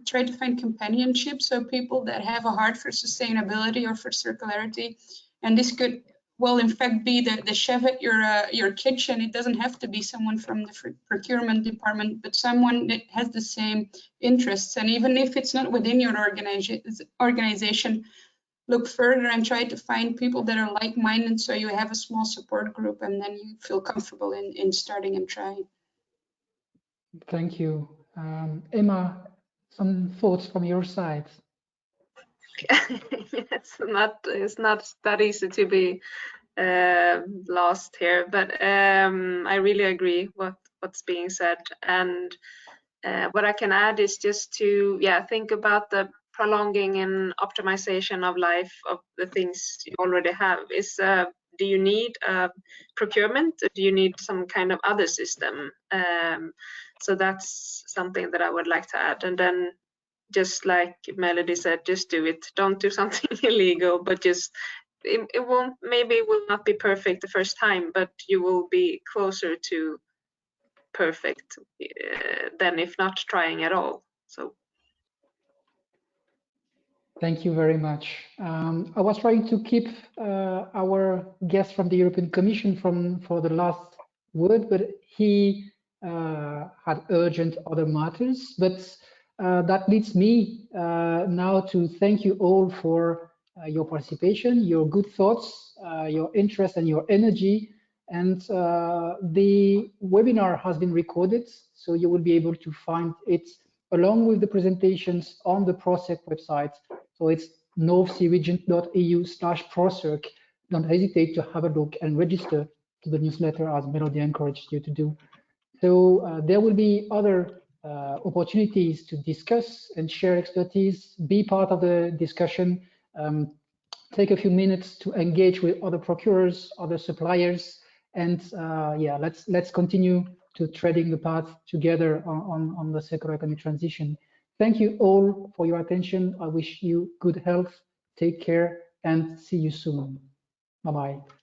try to find companionship, so people that have a heart for sustainability or for circularity. And this could, well, in fact, be the chef at your kitchen. It doesn't have to be someone from the procurement department, but someone that has the same interests. And even if it's not within your organization, look further and try to find people that are like-minded, so you have a small support group, and then you feel comfortable in starting and trying. Thank you. Emma, some thoughts from your side? It's not that easy to be lost here, but I really agree what's being said. And what I can add is just to think about the prolonging and optimization of life of the things you already have. Do you need procurement, or do you need some kind of other system? So that's something that I would like to add. And then, just like Melody said, just do it. Don't do something illegal, but just it won't, maybe it will not be perfect the first time, but you will be closer to perfect than if not trying at all. So thank you very much. I was trying to keep our guest from the European Commission for the last word, but he had urgent other matters. But that leads me now to thank you all for your participation, your good thoughts, your interest and your energy. And the webinar has been recorded, so you will be able to find it along with the presentations on the ProCirc website. So it's northsearegion.eu/ProCirc. Don't hesitate to have a look and register to the newsletter, as Melody encouraged you to do. So there will be other opportunities to discuss and share expertise, be part of the discussion, take a few minutes to engage with other procurers, other suppliers, and yeah, let's continue to treading the path together on the circular economy transition. Thank you all for your attention. I wish you good health, take care, and see you soon. Bye-bye.